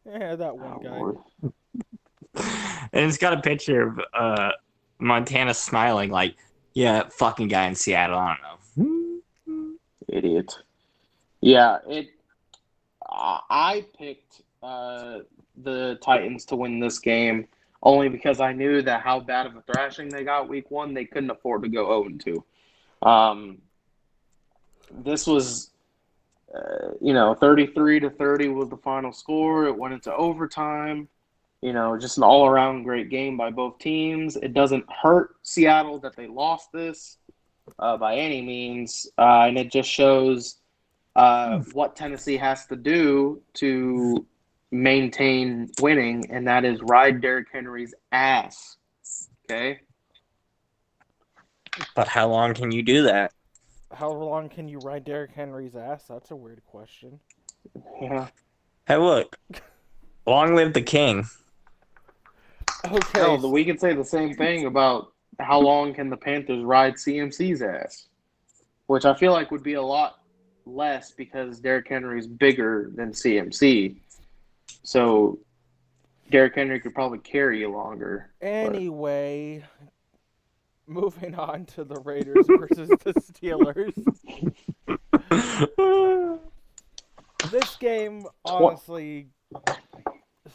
Yeah, that one guy. Lord. And it's got a picture of Montana smiling like, yeah, fucking guy in Seattle. I don't know. Idiot. Yeah, I picked the Titans to win this game only because I knew that how bad of a thrashing they got week 1, they couldn't afford to go 0-2. This was, 33-30 was the final score. It went into overtime. Just an all-around great game by both teams. It doesn't hurt Seattle that they lost this by any means, and it just shows what Tennessee has to do to maintain winning, and that is ride Derrick Henry's ass. Okay? But how long can you do that? How long can you ride Derrick Henry's ass? That's a weird question. Yeah. Hey, look. Long live the king. Okay. No, we can say the same thing about how long can the Panthers ride CMC's ass? Which I feel like would be a lot less because Derrick Henry is bigger than CMC. So Derrick Henry could probably carry you longer. Anyway, moving on to the Raiders versus the Steelers. This game honestly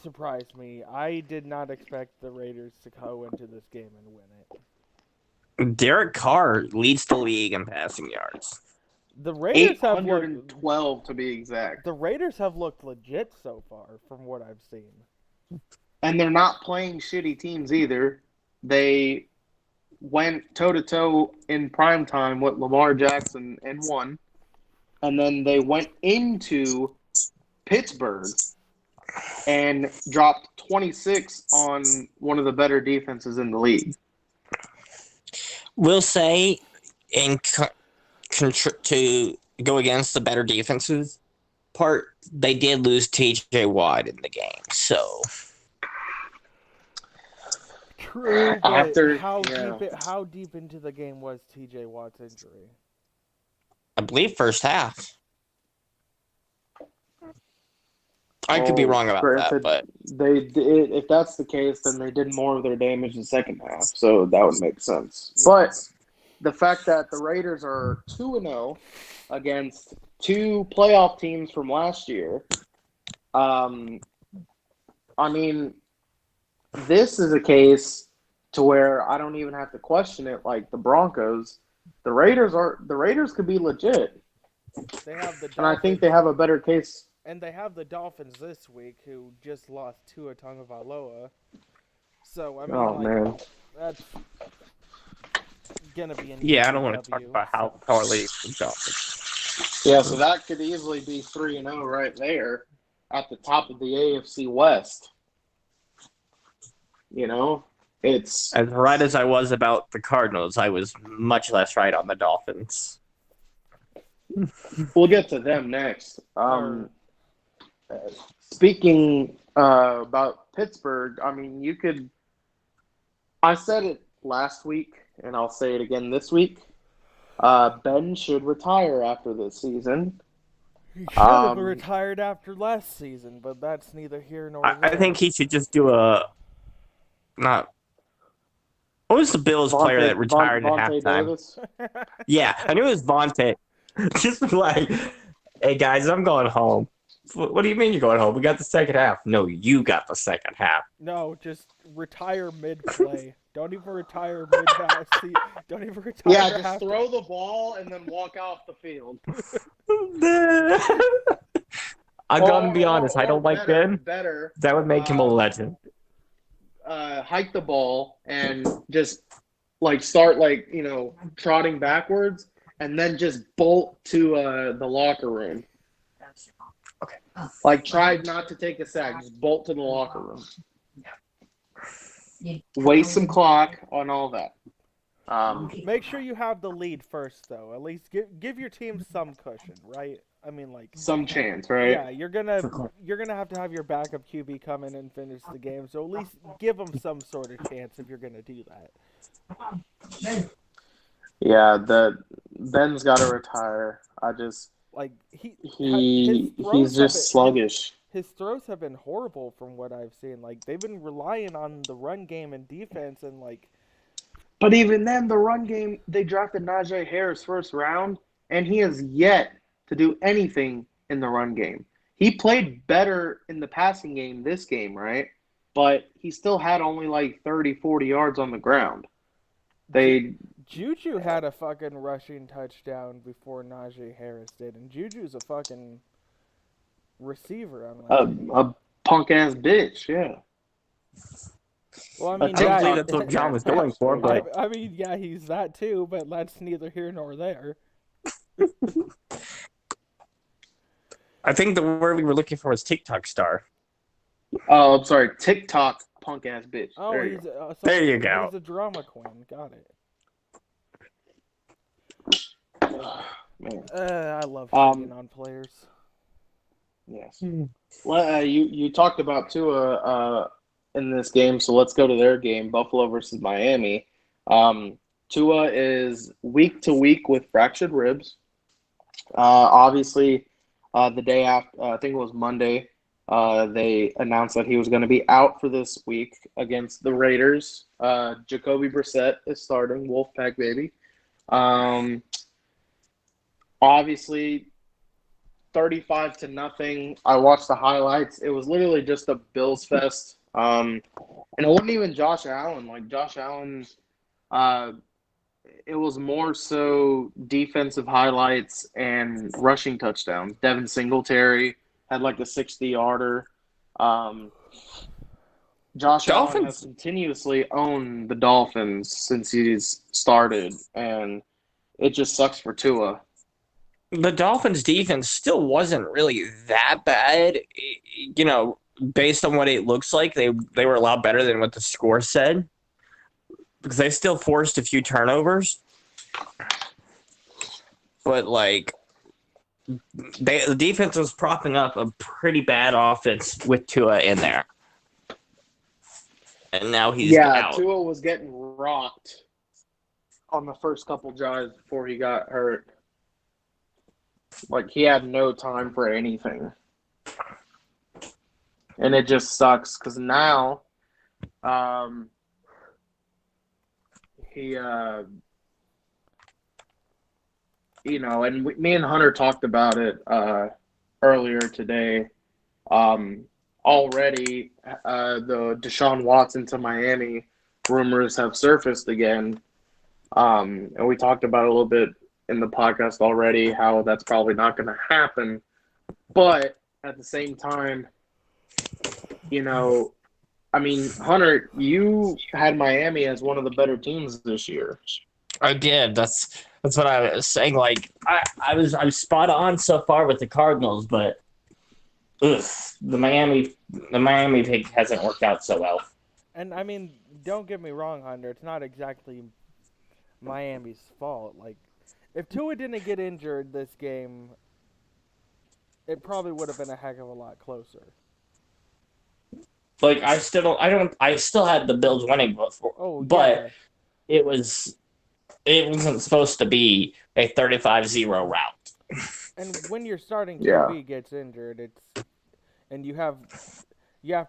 surprised me. I did not expect the Raiders to go into this game and win it. Derek Carr leads the league in passing yards. The Raiders 812 to be exact. The Raiders have looked legit so far from what I've seen. And they're not playing shitty teams either. They went toe-to-toe in primetime with Lamar Jackson and won. And then they went into Pittsburgh and dropped 26 on one of the better defenses in the league. We'll say, to go against the better defenses part, they did lose T.J. Watt in the game, so... True, but how deep into the game was T.J. Watt's injury? I believe first half. I could be wrong about that, but... If that's the case, then they did more of their damage in the second half, so that would make sense. Yeah. But the fact that the Raiders are 2-0 against two playoff teams from last year, I mean, this is a case to where I don't even have to question it like the Broncos. The Raiders could be legit. They have the Dolphins, and I think they have a better case. And they have the Dolphins this week, who just lost Tua Tagovailoa. So I mean, man, that's gonna be an I don't want to talk about how poorly the Dolphins. Yeah, so that could easily be 3-0 right there at the top of the AFC West. You know, it's as right as I was about the Cardinals, I was much less right on the Dolphins. We'll get to them next. Speaking about Pittsburgh, I mean, I said it last week, and I'll say it again this week. Ben should retire after this season. He should have retired after last season, but that's neither here nor there. I think he should just do what was the Bills player that retired at halftime? Yeah, I knew it was Vontae. Just like, hey guys, I'm going home. What do you mean you're going home? We got the second half. No, you got the second half. No, just retire mid-play. Don't even retire mid-pass. Don't even retire. Yeah, just throw the ball and then walk off the field. I'm going to be honest. I don't like Ben. Better. That would make him a legend. Hike the ball and just start trotting backwards and then just bolt to the locker room. Okay. Try not to take a sack. Just bolt to the locker room. Waste some clock on all that. Make sure you have the lead first, though. At least give your team some cushion, right? I mean, some chance, right? Yeah, you're gonna have to have your backup QB come in and finish the game. So at least give them some sort of chance if you're gonna do that. Yeah, Ben's got to retire. He's just sluggish. His throws have been horrible from what I've seen. They've been relying on the run game and defense, and But even then, the run game, they drafted Najee Harris first round, and he has yet to do anything in the run game. He played better in the passing game this game, right? But he still had only 30, 40 yards on the ground. Juju had a fucking rushing touchdown before Najee Harris did, and Juju's a fucking receiver. A punk-ass bitch, yeah. Well, I mean, technically that's what John was going for, but... I mean, yeah, he's that too, but that's neither here nor there. I think the word we were looking for was TikTok star. Oh, I'm sorry. TikTok punk-ass bitch. Oh, there you go. He's a drama queen. Got it. Man. I love hating on players. Yes. Well, you talked about Tua in this game, so let's go to their game, Buffalo versus Miami. Tua is week to week with fractured ribs. Obviously, the day after, I think it was Monday, they announced that he was going to be out for this week against the Raiders. Jacoby Brissett is starting, Wolfpack baby. Obviously, 35-0. I watched the highlights. It was literally just a Bills fest. And it wasn't even Josh Allen. Like Josh Allen, it was more so defensive highlights and rushing touchdowns. Devin Singletary had like a 60-yarder. Josh Allen has continuously owned the Dolphins since he's started, and it just sucks for Tua. The Dolphins' defense still wasn't really that bad. You know, based on what it looks like, they were a lot better than what the score said, because they still forced a few turnovers. But, like, the defense was propping up a pretty bad offense with Tua in there. And now he's out. Tua was getting rocked on the first couple drives before he got hurt. Like, he had no time for anything. And it just sucks because now he, you know, and me and Hunter talked about it earlier today. Already, the Deshaun Watson to Miami rumors have surfaced again. And we talked about it a little bit in the podcast already, how that's probably not going to happen. But at the same time, you know, I mean, Hunter, you had Miami as one of the better teams this year. I did. That's what I was saying. Like, I'm spot on so far with the Cardinals, but the Miami pick hasn't worked out so well. And I mean, don't get me wrong, Hunter. It's not exactly Miami's fault. Like, if Tua didn't get injured this game, it probably would have been a heck of a lot closer. Like, I still had the Bills winning before, but it wasn't supposed to be a 35-0 rout. And when your starting QB gets injured, you have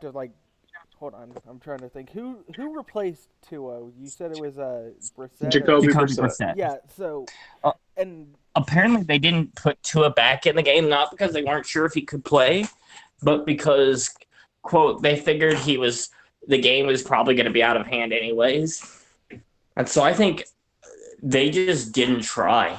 to, like, hold on, I'm trying to think. Who replaced Tua? You said it was Brissett? Jacoby Brissett. Yeah, so and apparently they didn't put Tua back in the game, not because they weren't sure if he could play, but because, quote, they figured the game was probably going to be out of hand anyways. And so I think they just didn't try.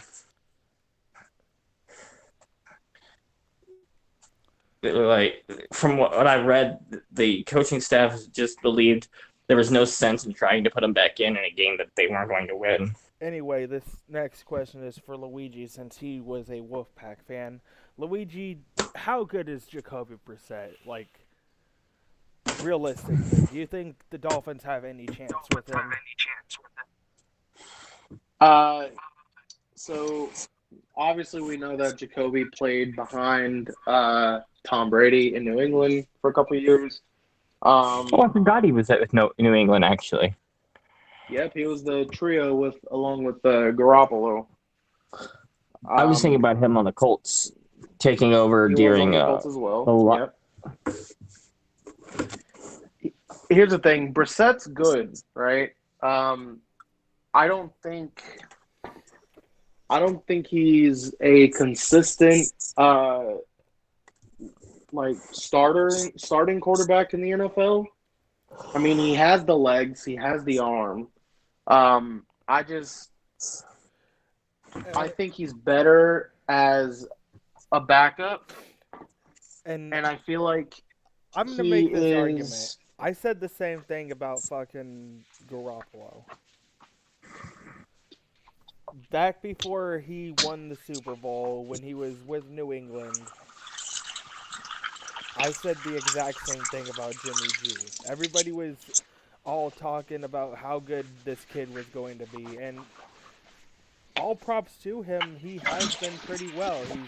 Like, from what I read, the coaching staff just believed there was no sense in trying to put him back in a game that they weren't going to win. Anyway, this next question is for Luigi, since he was a Wolfpack fan. Luigi, how good is Jacoby Brissett? Like, realistically, do you think the Dolphins have any chance with him? So obviously we know that Jacoby played behind Tom Brady in New England for a couple of years. I forgot he was with New England, actually. Yep, he was the trio along with Garoppolo. I was thinking about him on the Colts taking over during the Colts as well. Yep. Here's the thing, Brissett's good, right? I don't think he's a consistent starting quarterback in the NFL. I mean, he has the legs, he has the arm. I think he's better as a backup. And I feel like I'm going to make this argument. I said the same thing about fucking Garoppolo. Back before he won the Super Bowl, when he was with New England, I said the exact same thing about Jimmy G. Everybody was all talking about how good this kid was going to be, and all props to him, he has been pretty well. He's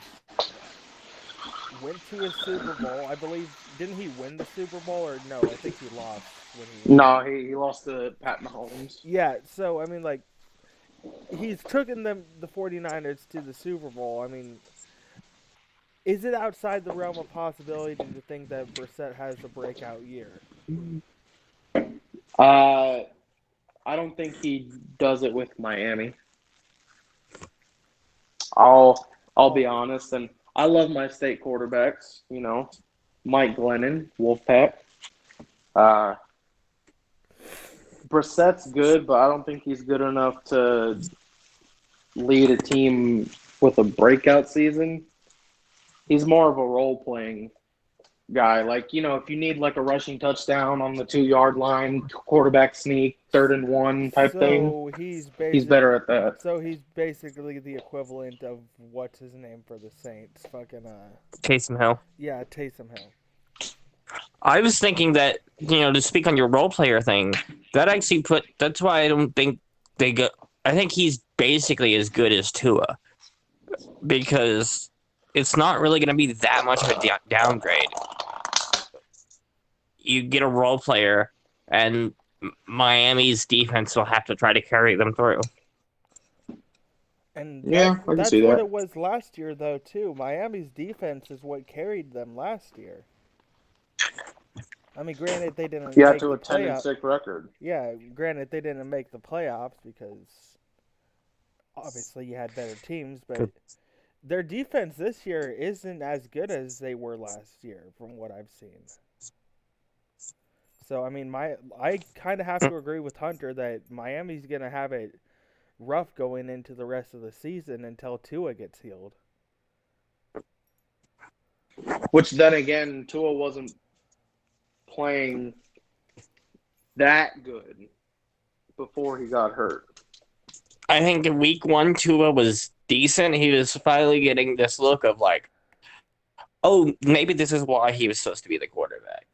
went to a Super Bowl, I believe. Didn't he win the Super Bowl, or no? I think he lost. when he was. No, he lost to Pat Mahomes. Yeah, so I mean, like, he's taken the 49ers to the Super Bowl. I mean, is it outside the realm of possibility to think that Brissett has a breakout year? I don't think he does it with Miami. I'll be honest, and I love my state quarterbacks. You know, Mike Glennon, Wolfpack. Brissett's good, but I don't think he's good enough to lead a team with a breakout season. He's more of a role-playing guy. Like, you know, if you need like a rushing touchdown on the 2-yard line, quarterback sneak, 3rd and 1 type thing, he's better at that. So he's basically the equivalent of what's his name for the Saints, fucking Taysom Hill. Yeah, Taysom Hill. I was thinking that, you know, to speak on your role player thing, that's why I don't think they go. I think he's basically as good as Tua, because it's not really going to be that much of a downgrade. You get a role player, and Miami's defense will have to try to carry them through. And yeah, I can see that. That's what it was last year, though, too. Miami's defense is what carried them last year. I mean, granted, they didn't make to the a 10-6 record. Yeah, granted, they didn't make the playoffs because obviously you had better teams, but their defense this year isn't as good as they were last year, from what I've seen. So, I mean, I kind of have to agree with Hunter that Miami's going to have it rough going into the rest of the season until Tua gets healed. Which then again, Tua wasn't playing that good before he got hurt. I think in week 1, Tua was decent. He was finally getting this look of like, oh, maybe this is why he was supposed to be the quarterback.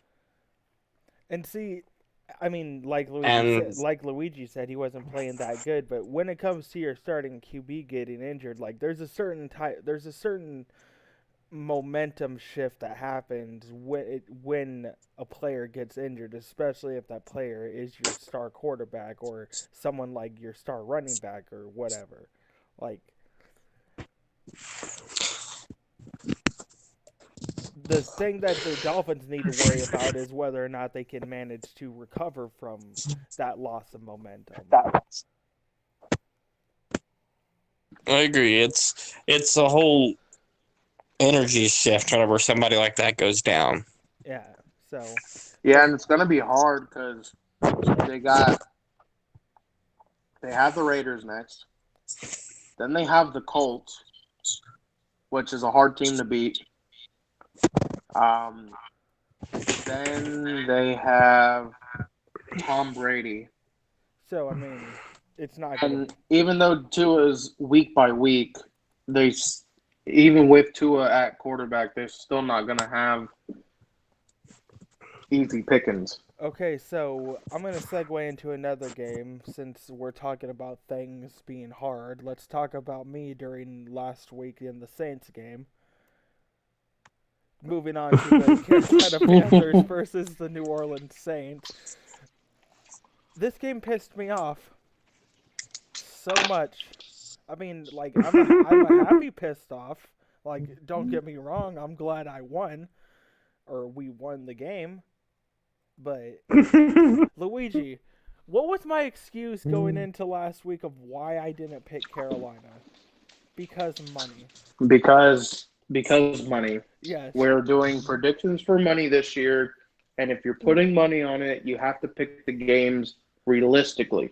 And see, I mean, like Luigi said, he wasn't playing that good. But when it comes to your starting QB getting injured, like there's a certain momentum shift that happens when a player gets injured, especially if that player is your star quarterback or someone like your star running back or whatever. Like, the thing that the Dolphins need to worry about is whether or not they can manage to recover from that loss of momentum. I agree. It's a whole energy shift whenever somebody like that goes down. Yeah, so. Yeah, and it's going to be hard because they have the Raiders next. Then they have the Colts, which is a hard team to beat. Then they have Tom Brady. So, I mean, it's not good. And even though Tua is week by week, even with Tua at quarterback, they're still not going to have easy pickings. Okay, so I'm going to segue into another game since we're talking about things being hard. Let's talk about me during last week in the Saints game. Moving on to the Carolina Panthers versus the New Orleans Saints. This game pissed me off so much. I mean, like, I'm a happy pissed off. Like, don't get me wrong, I'm glad I won. Or we won the game. But, Luigi, what was my excuse going into last week of why I didn't pick Carolina? Because money. Because money. Yes. We're doing predictions for money this year, and if you're putting money on it, you have to pick the games realistically.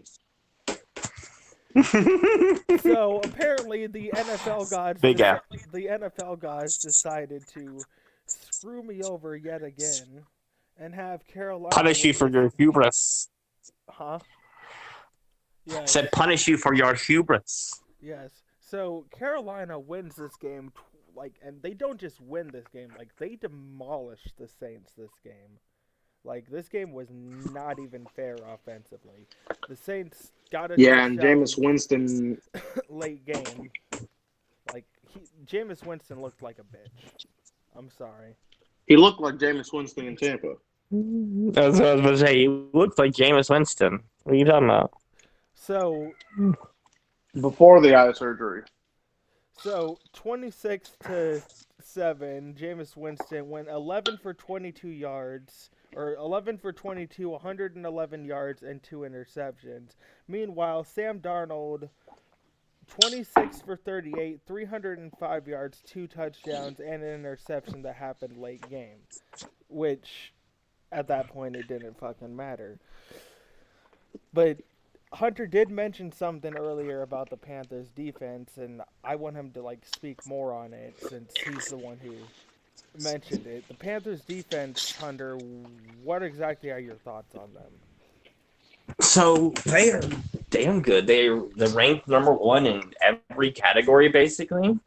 So apparently the NFL gods decided to screw me over yet again and have Carolina punish you for your hubris. Huh? Yeah. I said punish you for your hubris. Yes. So Carolina wins this game, and they don't just win this game, like they demolish the Saints this game. Like, this game was not even fair offensively. The Saints got a and Jameis Winston late game. Like, Jameis Winston looked like a bitch. I'm sorry. He looked like Jameis Winston in Tampa. That's what I was going to say. He looked like Jameis Winston. What are you talking about? So Before the eye surgery. 26-7, Jameis Winston went 11 for 22 yards, or 11 for 22, 111 yards, and 2 interceptions. Meanwhile, Sam Darnold, 26 for 38, 305 yards, 2 touchdowns, and an interception that happened late game, which at that point it didn't fucking matter. But Hunter did mention something earlier about the Panthers defense, and I want him to speak more on it since he's the one who mentioned it. The Panthers defense, Hunter, what exactly are your thoughts on them? So they are damn good. They're ranked number 1 in every category, basically.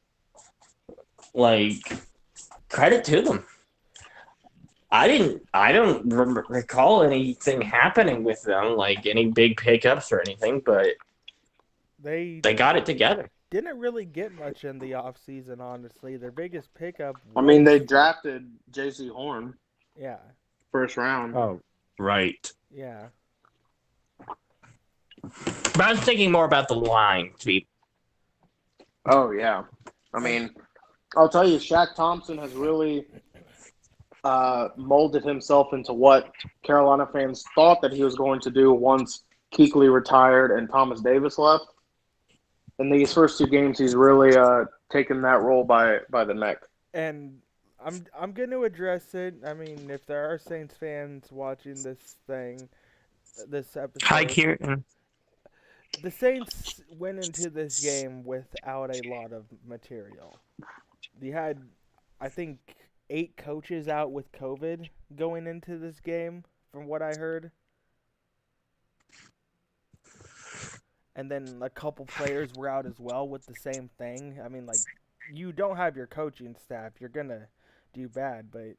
Credit to them. I don't recall anything happening with them, like any big pickups or anything, but they got it together. Didn't really get much in the offseason, honestly. Their biggest pickup they drafted J.C. Horn. Yeah. First round. Oh, right. Yeah. But I was thinking more about the line, Oh, yeah. I'll tell you, Shaq Thompson has really molded himself into what Carolina fans thought that he was going to do once Kuechly retired and Thomas Davis left. In these first 2 games, he's really taken that role by the neck. And I'm going to address it. If there are Saints fans watching this episode. Hi, Kieran. The Saints went into this game without a lot of material. You had, I think, 8 coaches out with COVID going into this game, from what I heard. And then a couple players were out as well with the same thing. You don't have your coaching staff, you're going to do bad, but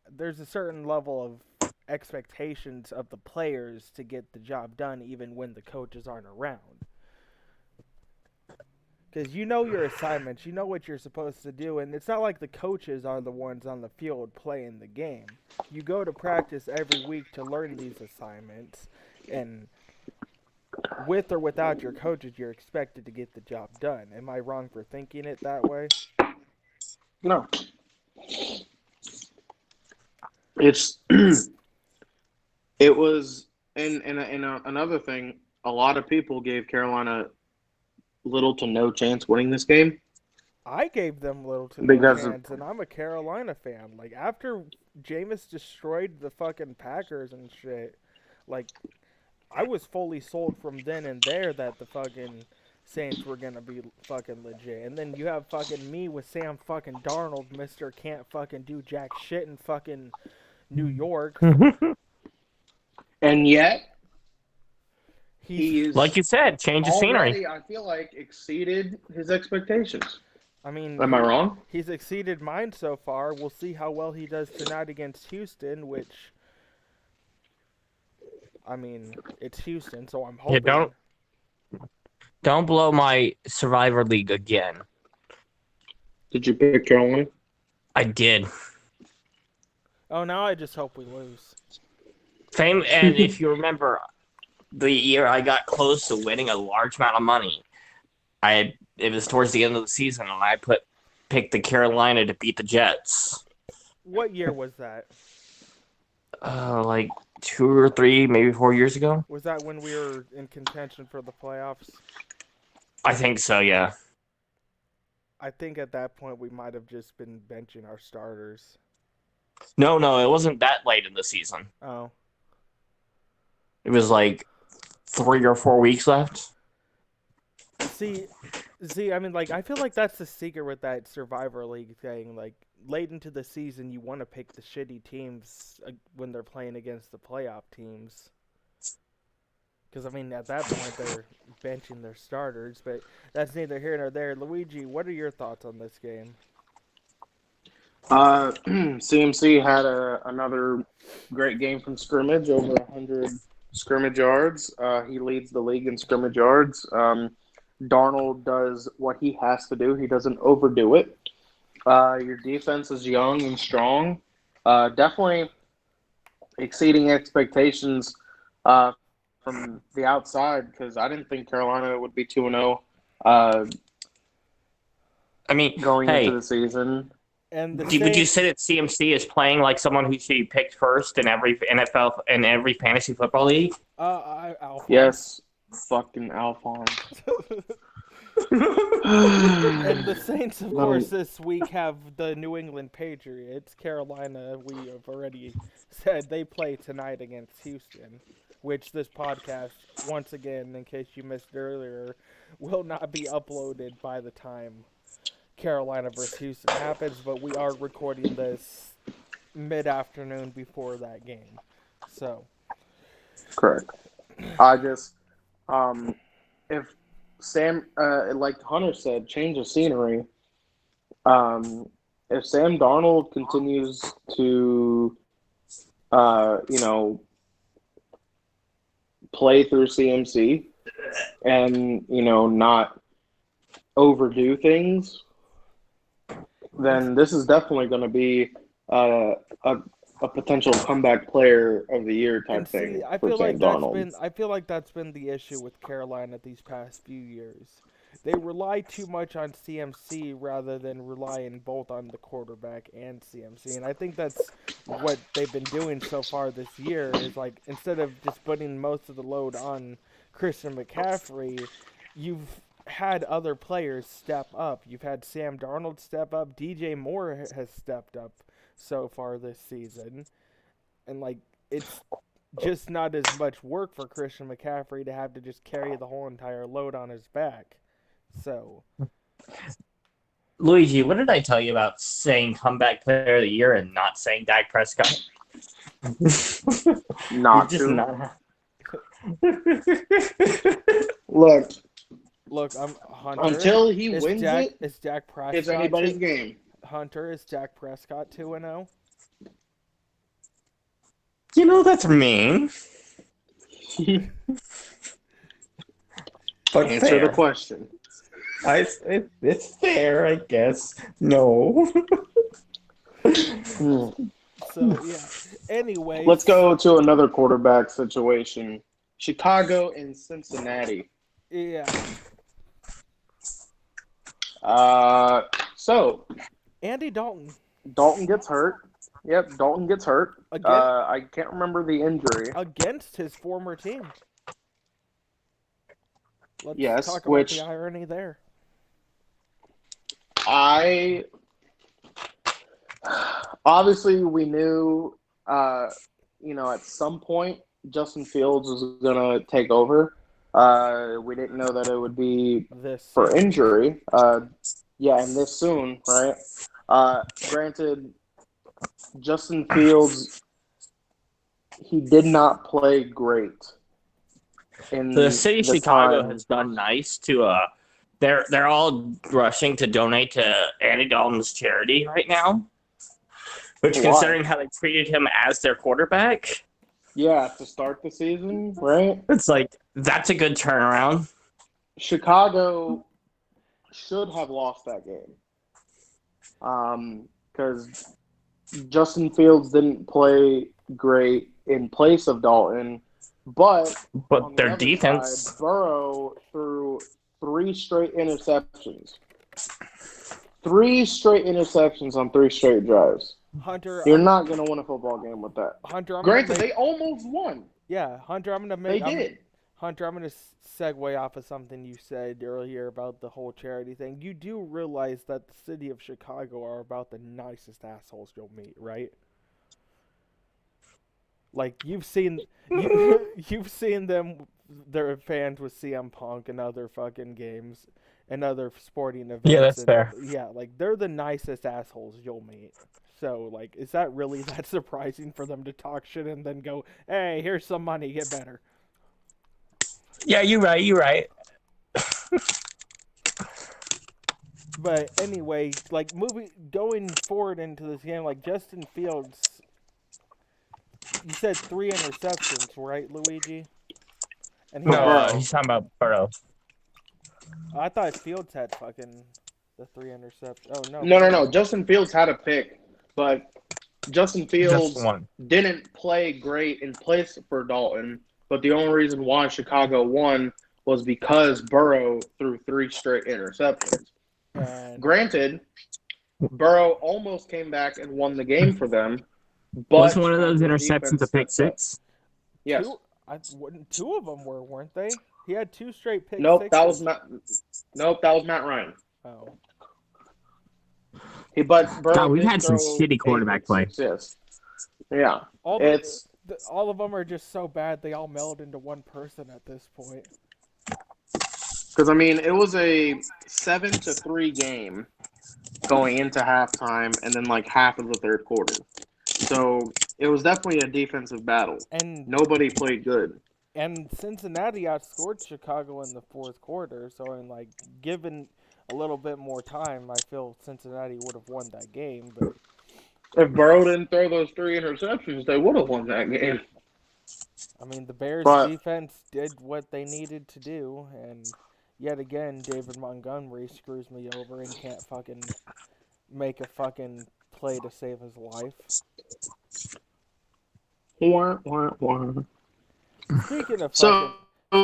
there's a certain level of expectations of the players to get the job done even when the coaches aren't around. Because you know your assignments, you know what you're supposed to do, and it's not like the coaches are the ones on the field playing the game. You go to practice every week to learn these assignments, and with or without your coaches, you're expected to get the job done. Am I wrong for thinking it that way? No. It's it was and another thing, a lot of people gave Carolina little to no chance winning this game. I gave them little to no chance, and I'm a Carolina fan. After Jameis destroyed the fucking Packers and shit, I was fully sold from then and there that the fucking Saints were gonna be fucking legit. And then you have fucking me with Sam fucking Darnold, Mr. Can't fucking do jack shit in fucking New York. And yet, he's like you said, change of scenery. I feel like exceeded his expectations. Am I wrong? He's exceeded mine so far. We'll see how well he does tonight against Houston, which, it's Houston, so I'm hoping. Yeah, don't blow my Survivor League again. Did you pick Carolina? I did. Oh, now I just hope we lose. And if you remember, the year I got close to winning a large amount of money, it was towards the end of the season, and I picked the Carolina to beat the Jets. What year was that? 2 or 3, maybe 4 years ago. Was that when we were in contention for the playoffs? I think so, yeah. I think at that point we might have just been benching our starters. No, it wasn't that late in the season. Oh. It was 3 or 4 weeks left. See, I feel like that's the secret with that Survivor League thing. Late into the season, you want to pick the shitty teams when they're playing against the playoff teams. Because, at that point, they're benching their starters. But that's neither here nor there. Luigi, what are your thoughts on this game? CMC had another great game from scrimmage, over 100 scrimmage yards. He leads the league in scrimmage yards. Darnold does what he has to do. He doesn't overdo it. Your defense is young and strong. Definitely exceeding expectations from the outside because I didn't think Carolina would be 2-0 going into the season. And would you say that CMC is playing like someone who should be picked first in every NFL and every fantasy football league? Alphonse. Yes, fucking Alphonse. And the Saints, of course, this week have the New England Patriots. Carolina, we have already said they play tonight against Houston, which this podcast, once again, in case you missed earlier, will not be uploaded by the time Carolina versus Houston happens, but we are recording this mid-afternoon before that game. So. Correct. I just, if Sam, like Hunter said, change of scenery. If Sam Darnold continues to, play through CMC and, not overdo things, then this is definitely going to be a potential comeback player of the year type thing. I feel like that's been the issue with Carolina these past few years. They rely too much on CMC rather than relying both on the quarterback and CMC. And I think that's what they've been doing so far this year is like instead of just putting most of the load on Christian McCaffrey, you've had other players step up. You've had Sam Darnold step up. DJ Moore has stepped up so far this season. And, like, it's just not as much work for Christian McCaffrey to have to just carry the whole entire load on his back. So. Luigi, what did I tell you about saying comeback player of the year and not saying Dak Prescott? Not Look, I'm Hunter. Until he wins is Dak Prescott. It's anybody's game. Hunter, is Dak Prescott 2-0? That's mean. But answer the question. It's fair, I guess. No. So, yeah. Anyway. Let's go to another quarterback situation. Chicago and Cincinnati. Yeah. So. Andy Dalton. Dalton gets hurt. Yep, Dalton gets hurt. Again? I can't remember the injury. Against his former team. Let's talk about the irony there. Obviously we knew, at some point Justin Fields was going to take over. We didn't know that it would be for injury. And this soon, right? Granted, Justin Fields, he did not play great. The city of Chicago has done nice to they're all rushing to donate to Andy Dalton's charity right now. Which, considering how they treated him as their quarterback, to start the season, right? It's like that's a good turnaround. Chicago should have lost that game. Because Justin Fields didn't play great in place of Dalton, but their defense. Side, Burrow threw 3 straight interceptions. 3 straight interceptions on 3 straight drives. Hunter, you're not going to win a football game with that. Hunter, granted, they almost won. Yeah, Hunter, They did. Hunter, I'm going to segue off of something you said earlier about the whole charity thing. You do realize that the city of Chicago are about the nicest assholes you'll meet, right? Like, you've seen them, their fans with CM Punk and other fucking games and other sporting events. Yeah, that's fair. Yeah, like, they're the nicest assholes you'll meet. So, like, is that really that surprising for them to talk shit and then go, hey, here's some money, get better? Yeah, you're right. But anyway, like, going forward into this game, like, Justin Fields, you said 3 interceptions, right, Luigi? And he's talking about Burrow. I thought Fields had fucking the 3 interceptions. Oh, no. No. Justin Fields had a pick, but Justin Fields didn't play great in place for Dalton, but the only reason why Chicago won was because Burrow threw 3 straight interceptions. Granted, Burrow almost came back and won the game for them, but was one of those interceptions a pick six? Yes. 2 of them weren't they? He had 2 straight pick sixes. That was Matt Ryan. Oh. Burrow we've had some shitty quarterback play. Yes. Yeah. All of them are just so bad they all meld into one person at this point. Because, it was a 7-3 game going into halftime and then, half of the third quarter. So, it was definitely a defensive battle. And nobody played good. And Cincinnati outscored Chicago in the fourth quarter. So, given a little bit more time, I feel Cincinnati would have won that game. But if Burrow didn't throw those 3 interceptions, they would have won that game. The Bears' defense did what they needed to do, and yet again, David Montgomery screws me over and can't fucking make a fucking play to save his life. Speaking of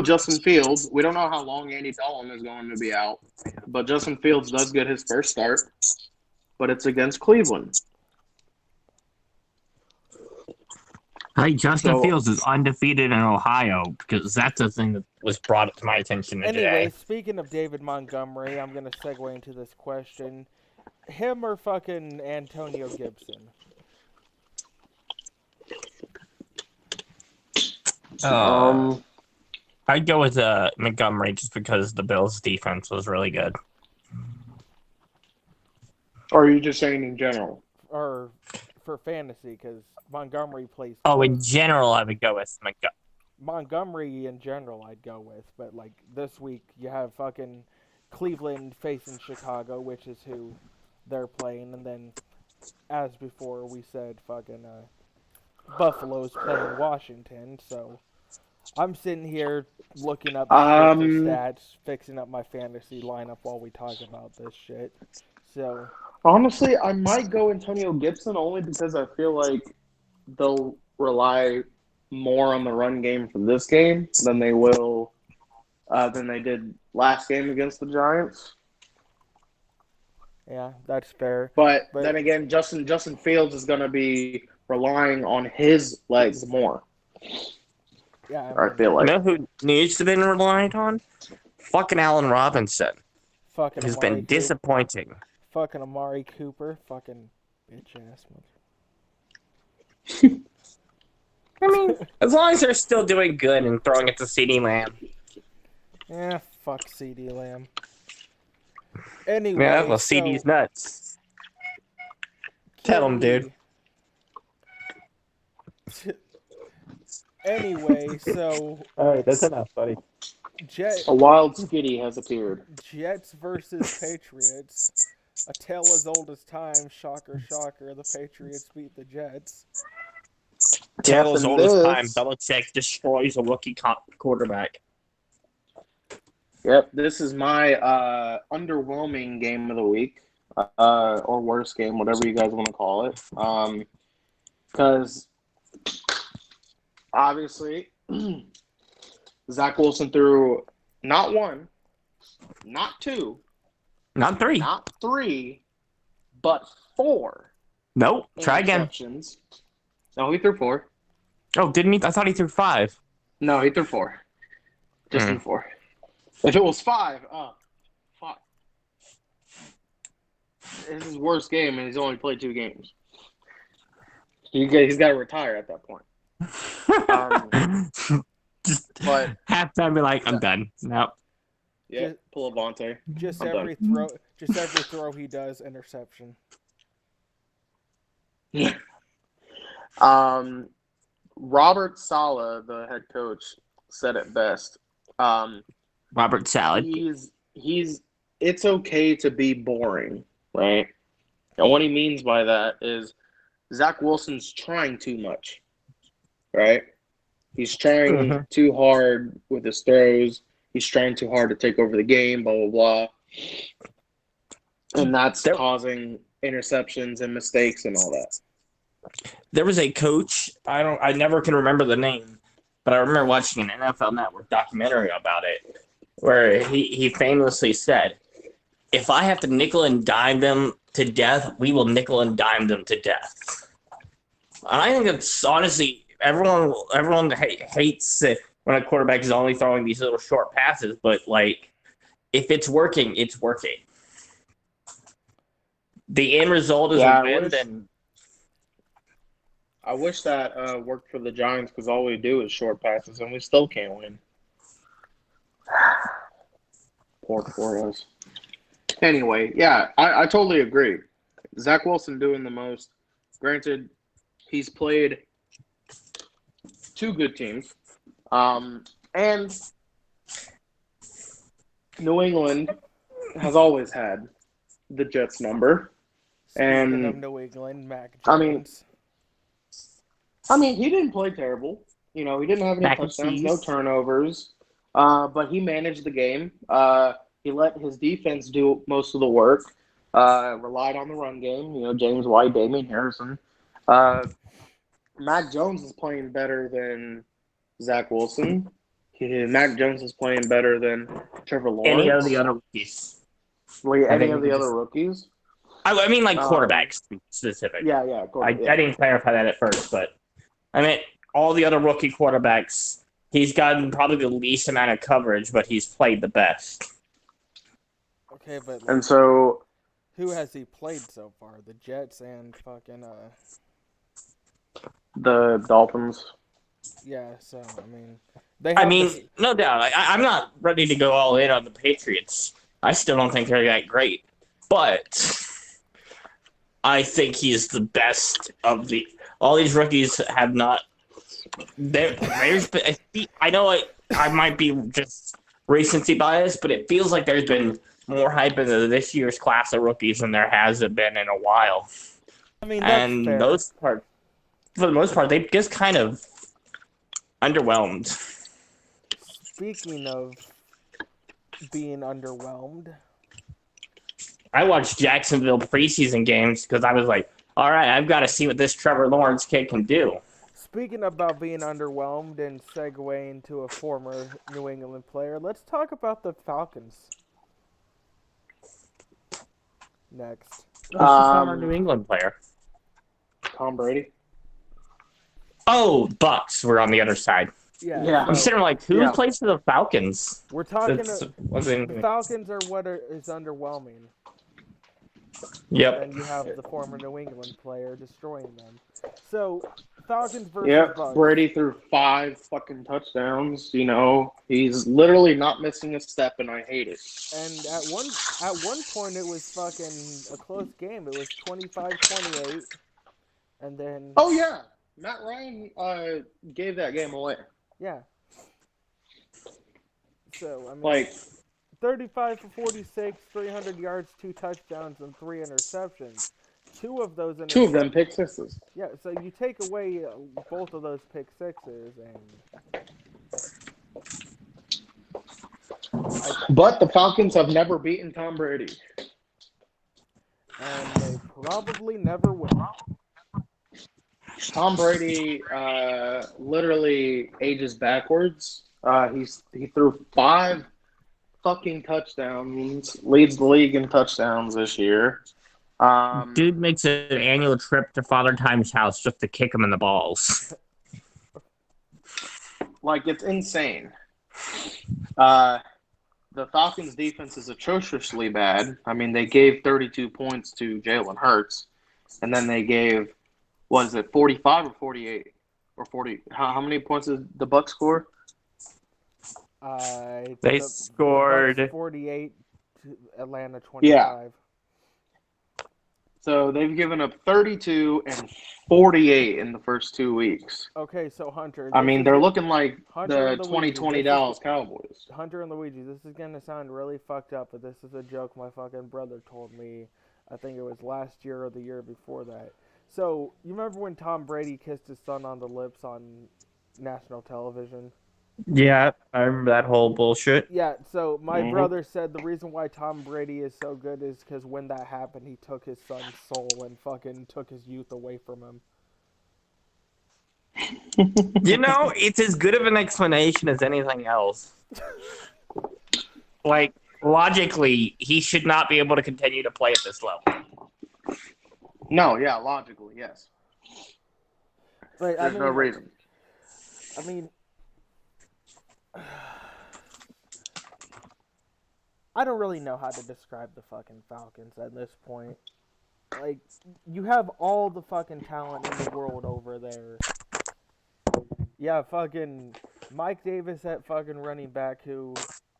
Justin Fields, we don't know how long Andy Dalton is going to be out, but Justin Fields does get his first start, but it's against Cleveland. Justin Fields is undefeated in Ohio because that's the thing that was brought to my attention today. Anyway, speaking of David Montgomery, I'm going to segue into this question. Him or fucking Antonio Gibson? I'd go with Montgomery just because the Bills' defense was really good. Or are you just saying in general? Or for fantasy, because Montgomery plays... in general, I would go with Montgomery in general I'd go with, but this week you have fucking Cleveland facing Chicago, which is who they're playing, and then as before we said fucking Buffalo's playing Washington, so I'm sitting here looking up stats, fixing up my fantasy lineup while we talk about this shit. So honestly, I might go Antonio Gibson only because I feel like they'll rely more on the run game for this game than they did last game against the Giants. Yeah, that's fair. But then again, Justin Fields is going to be relying on his legs more. Yeah, I feel like. You know who needs to be relied on? Fucking Allen Robinson. Fucking has been disappointing. Fucking Amari Cooper. Fucking bitch ass. As long as they're still doing good and throwing it to CeeDee Lamb. Yeah, fuck CeeDee Lamb. Anyway, yeah, well, CeeDee's nuts. Tell him, dude. Anyway, so... Alright, that's enough, buddy. A wild skitty has appeared. Jets versus Patriots. A tale as old as time. Shocker, shocker. The Patriots beat the Jets. Tale as old as time. Belichick destroys a rookie quarterback. Yep, this is my underwhelming game of the week. Or worst game, whatever you guys want to call it. Because... obviously, Zach Wilson threw not 1, not 2, not 3, but 4. Nope. Try again. No, he threw 4. Oh, didn't he? I thought he threw 5. No, he threw 4. Just threw 4. If it was 5, fuck. This is his worst game, and he's only played 2 games. He's got to retire at that point. But halftime, be like, I'm done. Nope. Yeah, pull a Vontae. Just every throw he does, interception. Yeah. Robert Saleh, the head coach, said it best. Robert Saleh. It's okay to be boring, right? And what he means by that is Zach Wilson's trying too much. Right? He's trying too hard with his throws. He's trying too hard to take over the game, blah, blah, blah. And that's causing interceptions and mistakes and all that. There was a coach. I never can remember the name, but I remember watching an NFL Network documentary about it, where he famously said, "If I have to nickel and dime them to death, we will nickel and dime them to death." And I think it's honestly everyone hates it when a quarterback is only throwing these little short passes, but like if it's working, it's working. The end result is a win. Then I wish that worked for the Giants because all we do is short passes and we still can't win. Poor us. Anyway, yeah, I totally agree. Zach Wilson doing the most. Granted, he's played two good teams. And New England has always had the Jets number. Speaking of New England, Mac Jones. I mean, he didn't play terrible. You know, he didn't have any touchdowns, no turnovers. But he managed the game. He let his defense do most of the work. Relied on the run game. You know, James White, Damian Harrison. Mac Jones is playing better than Zach Wilson. Mac Jones is playing better than Trevor Lawrence. Any of the other rookies. Any of the other rookies? I mean, like quarterbacks specific. Yeah. I didn't clarify that at first, but I meant all the other rookie quarterbacks. He's gotten probably the least amount of coverage, but he's played the best. Okay, but and so who has he played so far? The Jets and fucking the Dolphins. Yeah, so no doubt. I'm not ready to go all in on the Patriots. I still don't think they're that great, but I think he is the best of the. All these rookies have not. I know I might be just recency bias, but it feels like there's been more hype into this year's class of rookies than there hasn't been in a while. I mean, that's fair. Those part, for the most part, they just kind of underwhelmed. Speaking of being underwhelmed, I watched Jacksonville preseason games because I was like, all right, I've got to see what this Trevor Lawrence kid can do. Speaking about being underwhelmed and segueing to a former New England player, let's talk about the Falcons. Next. Who's the former New England player? Tom Brady. Oh, Bucks were on the other side. Yeah. I'm sitting like, who plays for the Falcons? We're talking. The Falcons are what is underwhelming. Yep. And you have the former New England player destroying them. So, Falcons versus Bucks. Brady threw 5 fucking touchdowns. You know, he's literally not missing a step, and I hate it. And at one point, it was fucking a close game. It was 25-28. And then... Oh, yeah. Matt Ryan gave that game away. Yeah. So, I mean... Like... 35 for 46, 300 yards, 2 touchdowns, and 3 interceptions. 2 of those interceptions. 2 of them pick sixes. Yeah, so you take away both of those pick sixes, But the Falcons have never beaten Tom Brady. And they probably never will. Tom Brady literally ages backwards. He threw 5 fucking touchdowns, leads the league in touchdowns this year. Dude makes an annual trip to Father Time's house just to kick him in the balls. Like, it's insane. The Falcons' defense is atrociously bad. I mean, they gave 32 points to Jalen Hurts, and then they gave, 45 or 48? Or 40? How many points did the Bucs score? They scored 48 to Atlanta 25. Yeah. So they've given up 32 and 48 in the first 2 weeks. Okay, so Hunter. I mean, they're looking like the 2020 Dallas Cowboys. Hunter and Luigi, this is going to sound really fucked up, but this is a joke my fucking brother told me. I think it was last year or the year before that. So, you remember when Tom Brady kissed his son on the lips on national television? Yeah, I remember that whole bullshit. Yeah, so my brother said the reason why Tom Brady is so good is because when that happened, he took his son's soul and fucking took his youth away from him. It's as good of an explanation as anything else. Like, logically, he should not be able to continue to play at this level. No, yeah, logically, yes. But There's no reason. I mean, I don't really know how to describe the fucking Falcons at this point. Like, you have all the fucking talent in the world over there. Yeah, fucking Mike Davis at fucking running back, who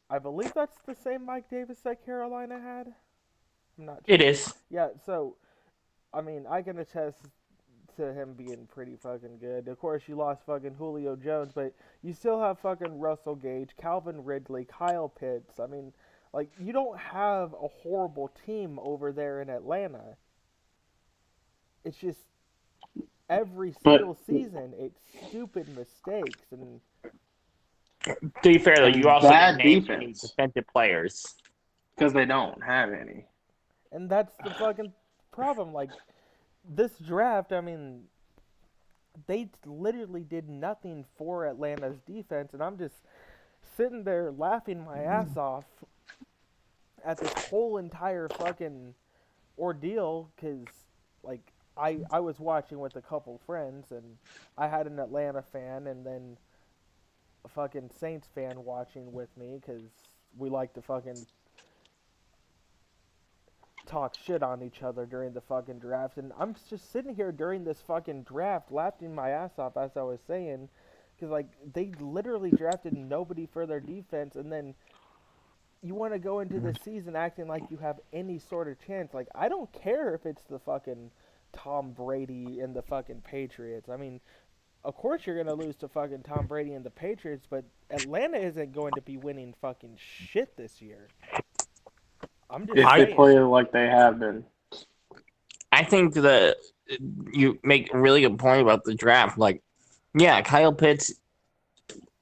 I believe that's the same Mike Davis that Carolina had. I'm not sure. It is. Yeah, so, I mean, I can attest to him being pretty fucking good. Of course, you lost fucking Julio Jones, but you still have fucking Russell Gage, Calvin Ridley, Kyle Pitts. I mean, like, you don't have a horrible team over there in Atlanta. It's just every single season, it's stupid mistakes. And to be fair, though, you also bad named defense. Defensive players. Because they don't have any. And that's the fucking problem. Like, this draft, I mean, they literally did nothing for Atlanta's defense, and I'm just sitting there laughing my ass off at this whole entire fucking ordeal, because, like, I was watching with a couple friends, and I had an Atlanta fan and then a fucking Saints fan watching with me, because we like to fucking talk shit on each other during the fucking draft, and I'm just sitting here during this fucking draft laughing my ass off, as I was saying, because, like, they literally drafted nobody for their defense, and then you want to go into the season acting like you have any sort of chance. Like, I don't care if it's the fucking Tom Brady and the fucking Patriots. I mean, of course you're going to lose to fucking Tom Brady and the Patriots, but Atlanta isn't going to be winning fucking shit this year. I'm just saying. They play like they have been. I think you make a really good point about the draft. Like, yeah, Kyle Pitts,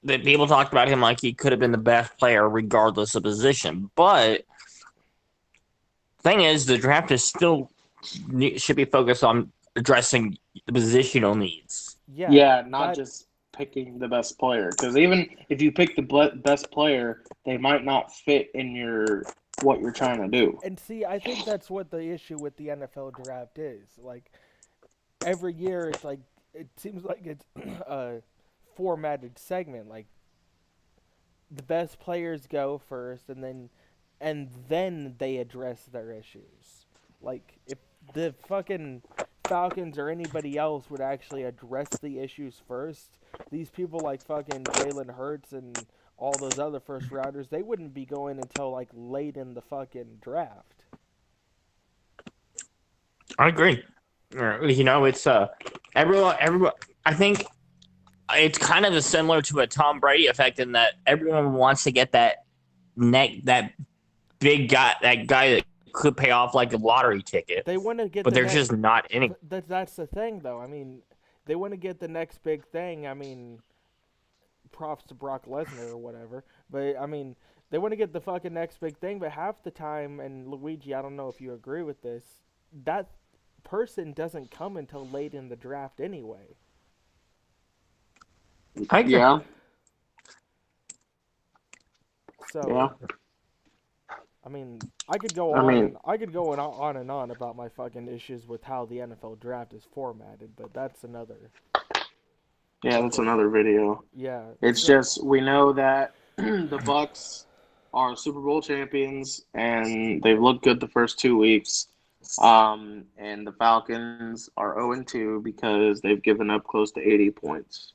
the people talked about him like he could have been the best player regardless of position. But thing is, the draft is still should be focused on addressing the positional needs. Yeah, not just picking the best player. Because even if you pick the best player, they might not fit in what you're trying to do. And see, I think that's what the issue with the NFL draft is. Like, every year, it's like, it seems like it's a formatted segment. Like, the best players go first, and then they address their issues. Like, if the fucking Falcons or anybody else would actually address the issues first, these people like fucking Jalen Hurts and all those other first rounders, they wouldn't be going until like late in the fucking draft. I agree. It's everyone. I think it's kind of similar to a Tom Brady effect in that everyone wants to get that big guy, that could pay off like a lottery ticket. They want to get, but there's just not any. That's the thing, though. I mean, they want to get the next big thing. I mean, props to Brock Lesnar or whatever. But, I mean, they want to get the fucking next big thing. But half the time, and Luigi, I don't know if you agree with this, that person doesn't come until late in the draft anyway. I agree. Yeah. So, yeah. I mean, I could go on and on about my fucking issues with how the NFL draft is formatted, but that's another. Yeah, that's another video. Yeah. It's just, we know that the Bucks are Super Bowl champions, and they've looked good the first 2 weeks. And the Falcons are 0-2 because they've given up close to 80 points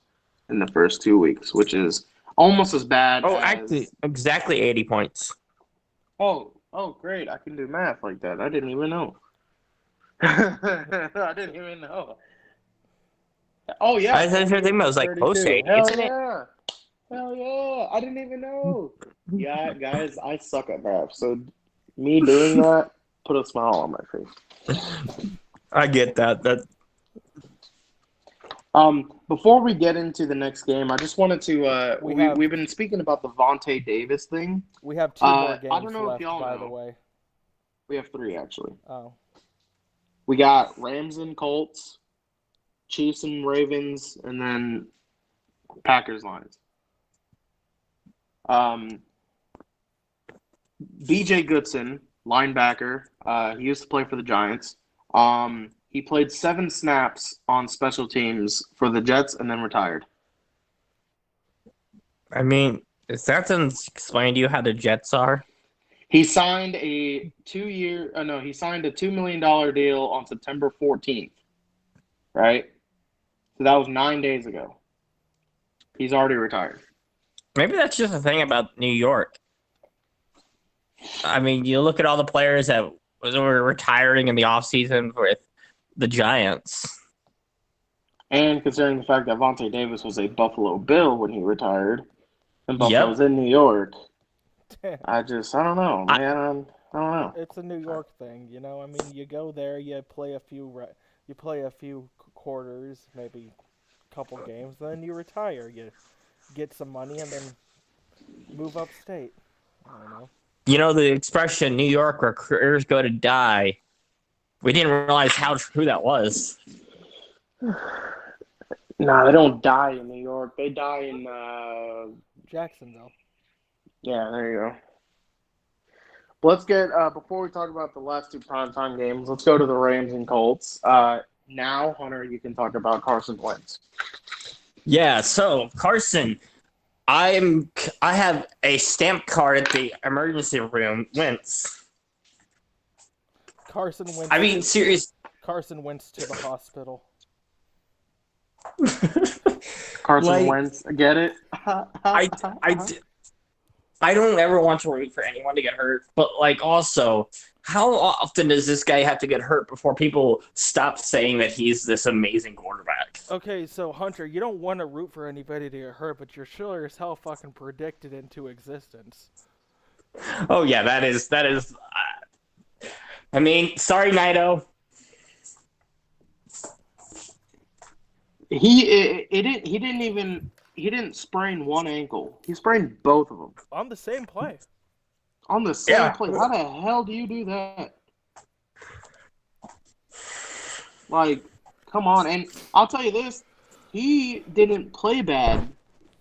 in the first 2 weeks, which is almost as bad as... actually, exactly 80 points. Oh, great. I can do math like that. I didn't even know. I didn't even know. Oh, yeah. I was like, close to 80, isn't it? Hell yeah. I didn't even know. Yeah, guys, I suck at math. So me doing that put a smile on my face. I get that. Before we get into the next game, I just wanted to we've been speaking about the Vontae Davis thing. We have 2 more games I don't know left, if y'all by know. the way. We have 3, actually. Oh. We got Rams and Colts, Chiefs and Ravens, and then Packers Lions. B.J. Goodson, linebacker. He used to play for the Giants. He played 7 snaps on special teams for the Jets and then retired. I mean, if that doesn't explain to you how the Jets are. He signed a $2 million deal on September 14th. Right? So that was 9 days ago. He's already retired. Maybe that's just a thing about New York. I mean, you look at all the players that were retiring in the offseason with the Giants. And considering the fact that Vontae Davis was a Buffalo Bill when he retired, and Buffalo's in New York, I don't know, man. I don't know. It's a New York thing, you know. I mean, you go there, you play a few quarters, maybe a couple games, then you retire. You get some money and then move upstate. I don't know. You know the expression, New York, where careers go to die. We didn't realize how true that was. Nah, they don't die in New York. They die in Jacksonville. Yeah, there you go. Let's get before we talk about the last 2 primetime games, let's go to the Rams and Colts. Now, Hunter, you can talk about Carson Wentz. Yeah, so Carson, I have a stamp card at the emergency room. Wentz. Carson Wentz. I mean, serious. Carson Wentz to the hospital. Carson Wentz, get it? I don't ever want to root for anyone to get hurt, but also, how often does this guy have to get hurt before people stop saying that he's this amazing quarterback? Okay, so Hunter, you don't want to root for anybody to get hurt, but you're sure as hell fucking predicted into existence. Oh yeah, that is. I mean, sorry, Naito. He didn't sprain one ankle. He sprained both of them. On the same play. On the same play. How the hell do you do that? Come on. And I'll tell you this. He didn't play bad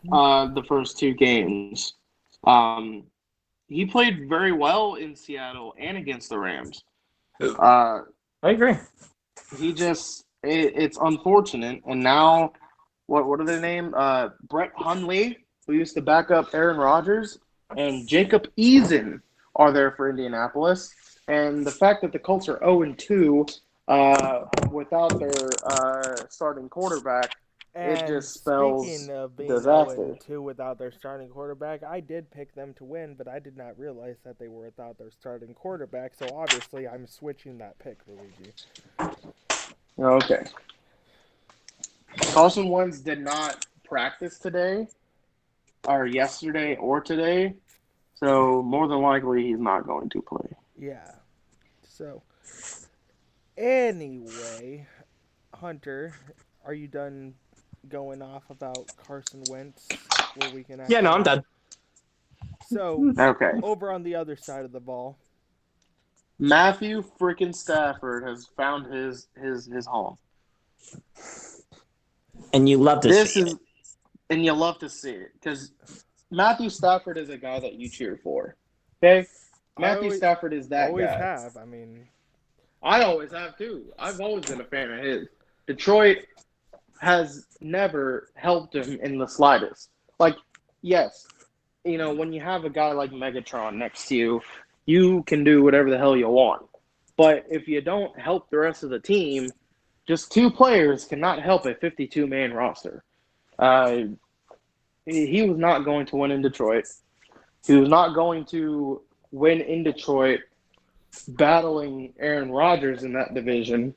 the first 2 games. He played very well in Seattle and against the Rams. I agree. It's unfortunate. And now, what are their name? Brett Hundley, who used to back up Aaron Rodgers, and Jacob Eason are there for Indianapolis. And the fact that the Colts are 0-2 without their starting quarterback, and it just spells speaking of being disaster. 0-2 without their starting quarterback, I did pick them to win, but I did not realize that they were without their starting quarterback. So obviously, I'm switching that pick, Luigi. Okay. Carson Wentz did not practice today, or yesterday, or today, so more than likely he's not going to play. Yeah. So, anyway, Hunter, are you done going off about Carson Wentz? Where we can Yeah, no, I'm done. So, okay. Over on the other side of the ball, Matthew freaking Stafford has found his home. And you love to see it. And you love to see it because Matthew Stafford is a guy that you cheer for. Okay? Matthew Stafford is that always guy. Always have. I mean, I always have too. I've always been a fan of his. Detroit has never helped him in the slightest. Yes, when you have a guy like Megatron next to you, you can do whatever the hell you want. But if you don't help the rest of the team, just 2 players cannot help a 52-man roster. He was not going to win in Detroit. He was not going to win in Detroit battling Aaron Rodgers in that division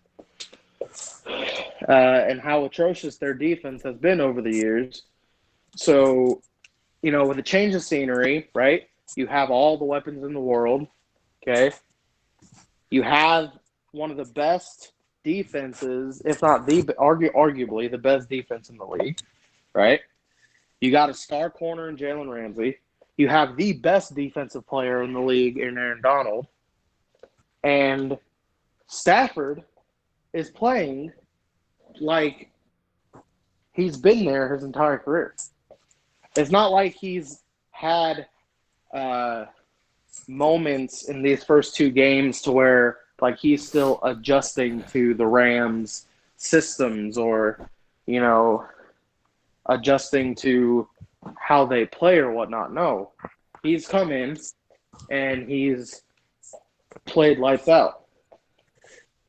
and how atrocious their defense has been over the years. So, with a change of scenery, right, you have all the weapons in the world, okay? You have one of the best defenses, if not arguably the best defense in the league, right? You got a star corner in Jalen Ramsey. You have the best defensive player in the league in Aaron Donald. And Stafford is playing like he's been there his entire career. It's not like he's had moments in these first two games to where like he's still adjusting to the Rams' systems or, you know, adjusting to how they play or whatnot. No, he's come in and he's played lights out.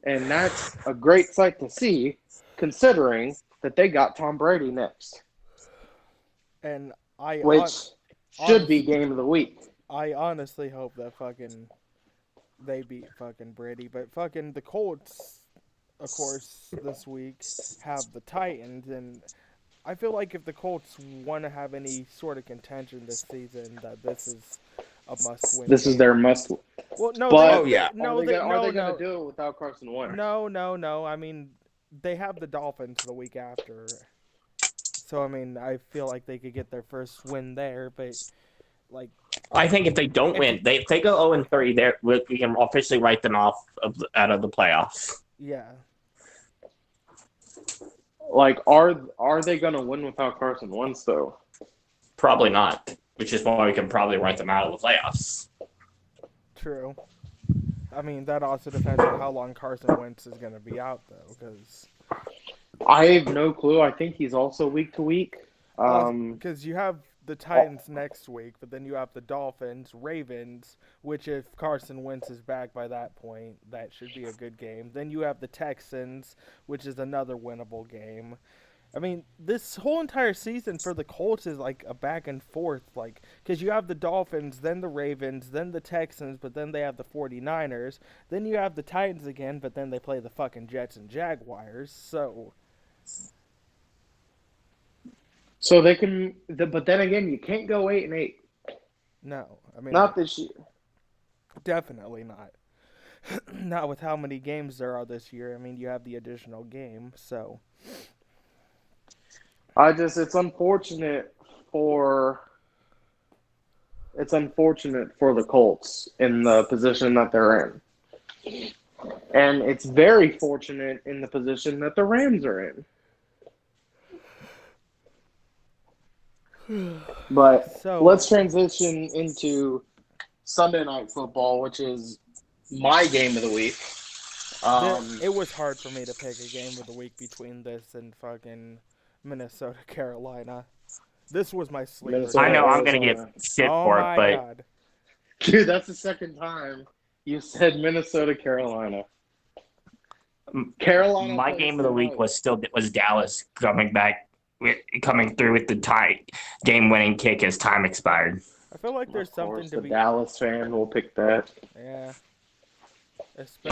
And that's a great sight to see, considering that they got Tom Brady next. And which should be game of the week. I honestly hope that they beat fucking Brady, but fucking the Colts, of course, this week have the Titans, and I feel like if the Colts want to have any sort of contention this season, that this is a must-win. This is their must. Well, no, but are they going to do it without Carson Wentz? No. I mean, they have the Dolphins the week after, so I mean, I feel like they could get their first win there, but like. I think if they don't win, if they go 0-3, we can officially write them off out of the playoffs. Yeah. Like, are they going to win without Carson Wentz, though? Probably not, which is why we can probably write them out of the playoffs. True. I mean, that also depends on how long Carson Wentz is going to be out, though, because... I have no clue. I think he's also week to week. Because you have the Titans next week, but then you have the Dolphins, Ravens, which if Carson Wentz is back by that point, that should be a good game. Then you have the Texans, which is another winnable game. I mean, this whole entire season for the Colts is like a back and forth, like, because you have the Dolphins, then the Ravens, then the Texans, but then they have the 49ers. Then you have the Titans again, but then they play the fucking Jets and Jaguars, So they can, but then again, you can't go 8-8. No, I mean, not this year. Definitely not. Not with how many games there are this year. I mean, you have the additional game, so. It's unfortunate for the Colts in the position that they're in, and it's very fortunate in the position that the Rams are in. But let's transition into Sunday Night Football, which is my game of the week. It was hard for me to pick a game of the week between this and fucking Minnesota, Carolina. This was my sleeper. I know I'm going to get shit for it, but... God. Dude, that's the second time you said Minnesota, Carolina. My game of the week was Dallas coming through with the game-winning kick as time expired. I feel like there's something to be... Dallas fan will pick that. Yeah.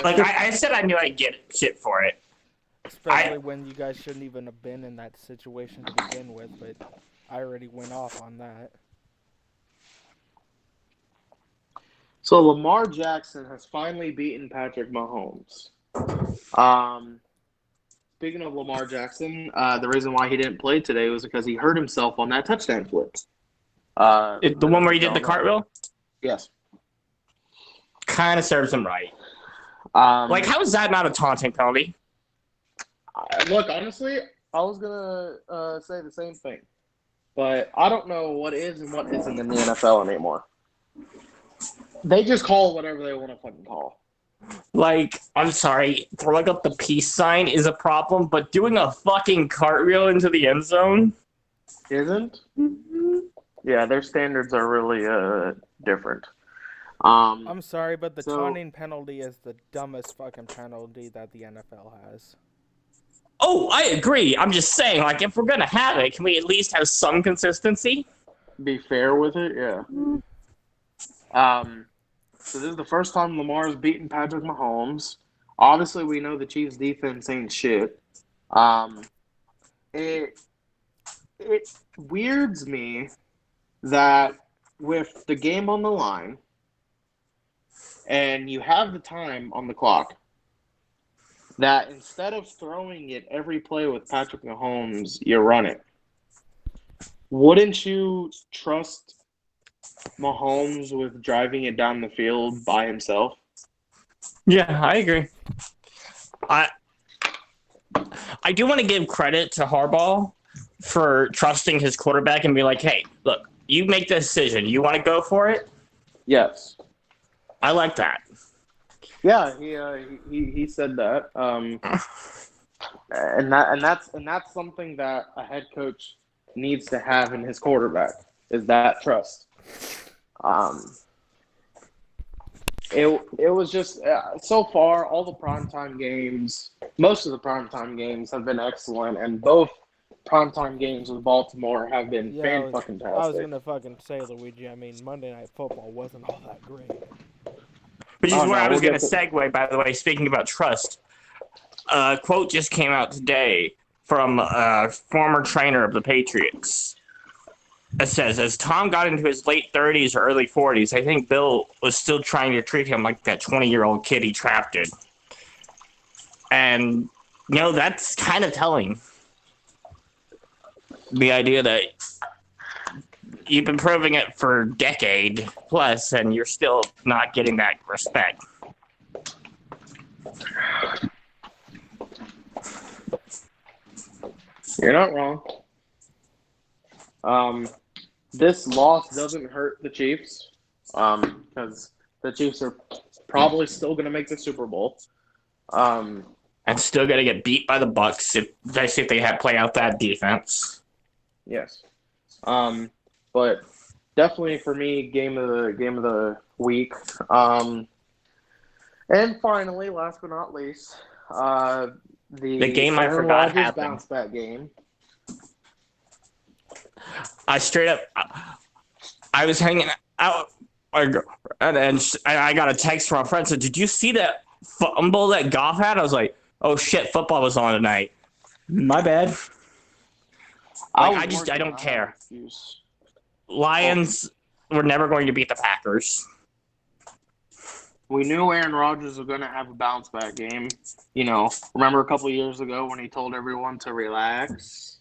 Like I said, I knew I'd get shit for it. Especially when you guys shouldn't even have been in that situation to begin with, but I already went off on that. So Lamar Jackson has finally beaten Patrick Mahomes. Speaking of Lamar Jackson, the reason why he didn't play today was because he hurt himself on that touchdown flip. The one where he did the cartwheel? Yes. Kind of serves him right. How is that not a taunting penalty? Look, honestly, I was going to say the same thing. But I don't know what is and what isn't in the NFL anymore. They just call whatever they want to fucking call. I'm sorry, throwing up the peace sign is a problem, but doing a fucking cartwheel into the end zone? Isn't? Mm-hmm. Yeah, their standards are really different. I'm sorry, but the taunting penalty is the dumbest fucking penalty that the NFL has. Oh, I agree. I'm just saying, if we're going to have it, can we at least have some consistency? Be fair with it, yeah. So this is the first time Lamar's beaten Patrick Mahomes. Obviously, we know the Chiefs' defense ain't shit. It weirds me that with the game on the line and you have the time on the clock, that instead of throwing it every play with Patrick Mahomes, you run it. Wouldn't you trust Mahomes with driving it down the field by himself? Yeah, I agree. I do want to give credit to Harbaugh for trusting his quarterback and be like, hey, look, you make the decision. You want to go for it? Yes. I like that. Yeah, he said that. And that's something that a head coach needs to have in his quarterback is that trust. It was just so far all the primetime games, most of the primetime games have been excellent, and both primetime games with Baltimore have been fan-fucking-tastic. I was gonna fucking say, Luigi. I mean, Monday Night Football wasn't all that great. Which is where I was going to segue, by the way, speaking about trust. A quote just came out today from a former trainer of the Patriots. It says, as Tom got into his late 30s or early 40s, I think Bill was still trying to treat him like that 20-year-old kid he drafted. And, that's kind of telling. The idea that you've been proving it for a decade plus, and you're still not getting that respect. You're not wrong. This loss doesn't hurt the Chiefs because the Chiefs are probably still going to make the Super Bowl. And still going to get beat by the Bucs especially if they play out that defense. Yes. But definitely for me, game of the week. And finally, last but not least, the game I forgot happened. Bounce back game. I was hanging out, and I got a text from a friend said, "Did you see that fumble that Goff had?" I was like, "Oh shit, football was on tonight. My bad." I don't care. Lions were never going to beat the Packers. We knew Aaron Rodgers was going to have a bounce back game. Remember a couple of years ago when he told everyone to relax?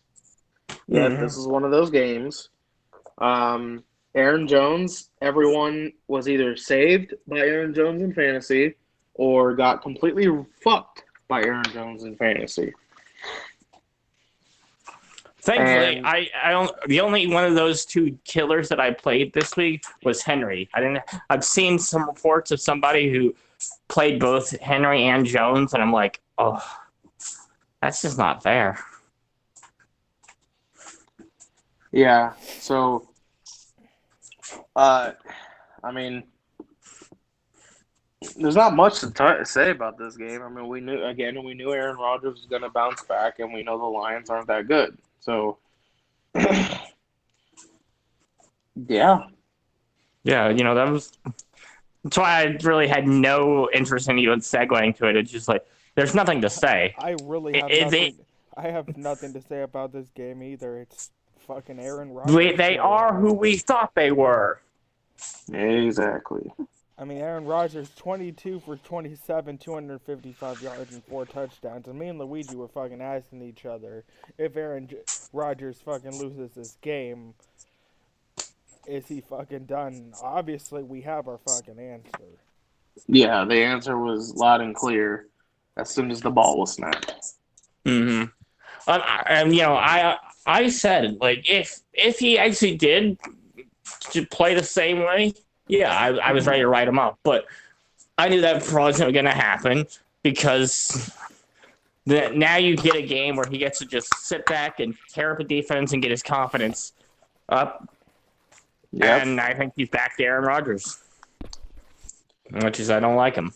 Yeah, This is one of those games. Aaron Jones, everyone was either saved by Aaron Jones in fantasy or got completely fucked by Aaron Jones in fantasy. Thankfully, I don't. The only one of those two killers that I played this week was Henry. I've seen some reports of somebody who played both Henry and Jones, and I'm like, oh, that's just not fair. Yeah. So, there's not much to say about this game. I mean, we knew Aaron Rodgers was going to bounce back, and we know the Lions aren't that good. So, yeah. Yeah, that's why I really had no interest in even segueing to it. It's just like, there's nothing to say. I really have nothing. I have nothing to say about this game either. It's fucking Aaron Rodgers. They are who we thought they were. Exactly. I mean, Aaron Rodgers, 22 for 27, 255 yards and 4 touchdowns. And me and Luigi were fucking asking each other, if Aaron Rodgers fucking loses this game, is he fucking done? Obviously, we have our fucking answer. Yeah, the answer was loud and clear as soon as the ball was snapped. Mm-hmm. And, I said, like, if he actually did play the same way, yeah, I was ready to write him up. But I knew that wasn't going to happen because now you get a game where he gets to just sit back and tear up a defense and get his confidence up. Yep. And I think he's back to Aaron Rodgers, which is I don't like him.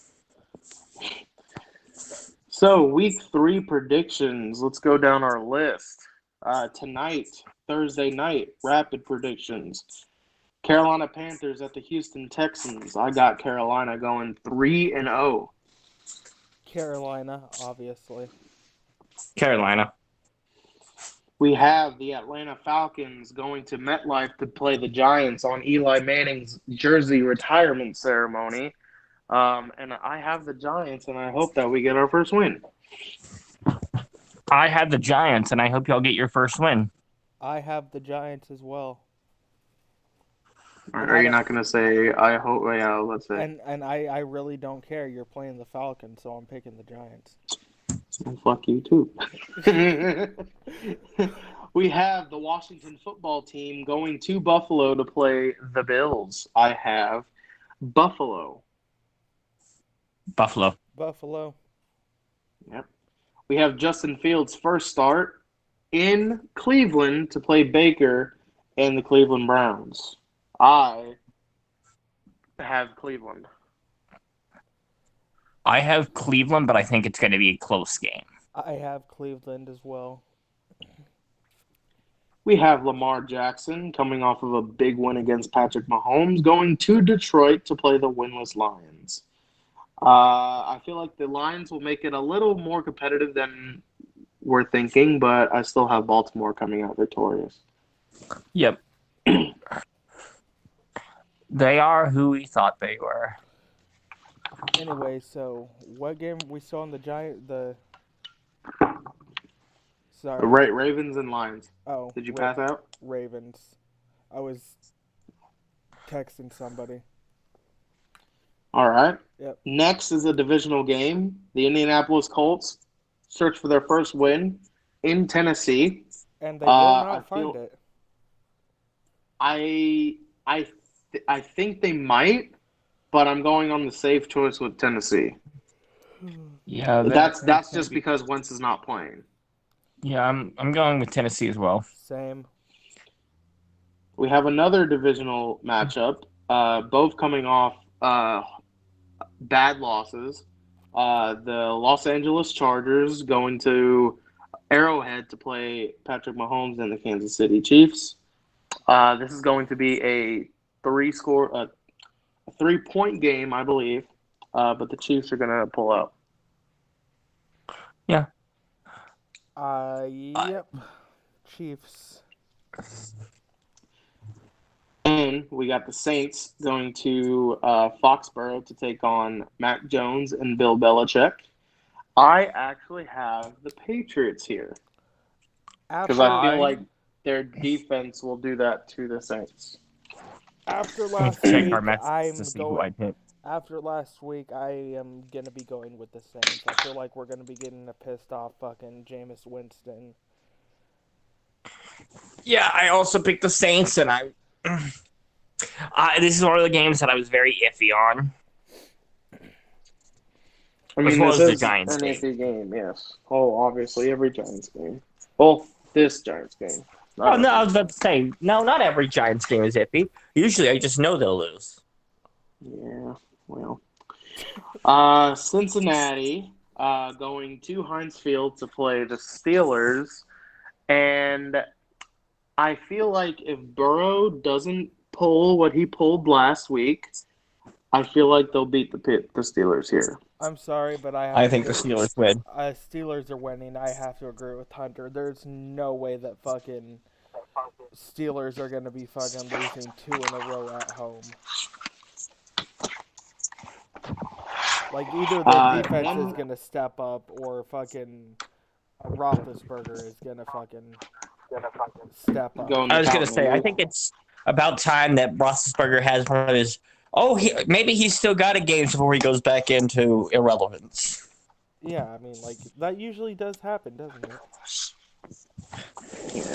So, week 3 predictions. Let's go down our list. Tonight, Thursday night, rapid predictions. Carolina Panthers at the Houston Texans. I got Carolina going 3-0. Carolina, obviously. Carolina. We have the Atlanta Falcons going to MetLife to play the Giants on Eli Manning's jersey retirement ceremony. And I have the Giants, and I hope that we get our first win. I have the Giants, and I hope y'all get your first win. I have the Giants as well. Are you not going to say, I hope, yeah, let's say. And I really don't care. You're playing the Falcons, so I'm picking the Giants. Well, fuck you, too. We have the Washington football team going to Buffalo to play the Bills. I have Buffalo. Buffalo. Buffalo. Yep. We have Justin Fields' first start in Cleveland to play Baker and the Cleveland Browns. I have Cleveland. I have Cleveland, but I think it's going to be a close game. I have Cleveland as well. We have Lamar Jackson coming off of a big win against Patrick Mahomes going to Detroit to play the winless Lions. I feel like the Lions will make it a little more competitive than we're thinking, but I still have Baltimore coming out victorious. Yep. They are who we thought they were. Anyway, so what game we saw in the Sorry. Ravens and Lions. Oh. Did you pass out? Ravens. I was texting somebody. All right. Yep. Next is a divisional game. The Indianapolis Colts search for their first win in Tennessee. And they will not find it. I think they might, but I'm going on the safe choice with Tennessee. Yeah, that's just because Wentz is not playing. Yeah, I'm going with Tennessee as well. Same. We have another divisional matchup, both coming off bad losses. The Los Angeles Chargers going to Arrowhead to play Patrick Mahomes and the Kansas City Chiefs. This is going to be a 3-point game, I believe, but the Chiefs are going to pull out. Yeah. Yep. Chiefs. And we got the Saints going to Foxborough to take on Mac Jones and Bill Belichick. I actually have the Patriots here because I feel like their defense will do that to the Saints. After last week, I am going to be going with the Saints. I feel like we're going to be getting a pissed off fucking Jameis Winston. Yeah, I also picked the Saints, and this is one of the games that I was very iffy on. I mean, this is the Giants an game. iffy game, yes. Oh, obviously, every Giants game. Well, this Giants game. Oh, no, I was about to say, no, not every Giants game is iffy. Usually, I just know they'll lose. Yeah, well. Cincinnati going to Heinz Field to play the Steelers. And I feel like if Burrow doesn't pull what he pulled last week, I feel like they'll beat the Steelers here. I'm sorry, but I think the Steelers win. Steelers are winning. I have to agree with Hunter. There's no way that fucking Steelers are going to be fucking losing 2 in a row at home. Like, either the defense is going to step up or fucking Roethlisberger is going to fucking step up. I was going to say, I think it's about time that Roethlisberger has one of his... maybe he's still got a game before he goes back into irrelevance. Yeah, I mean, like, that usually does happen, doesn't it? Yeah.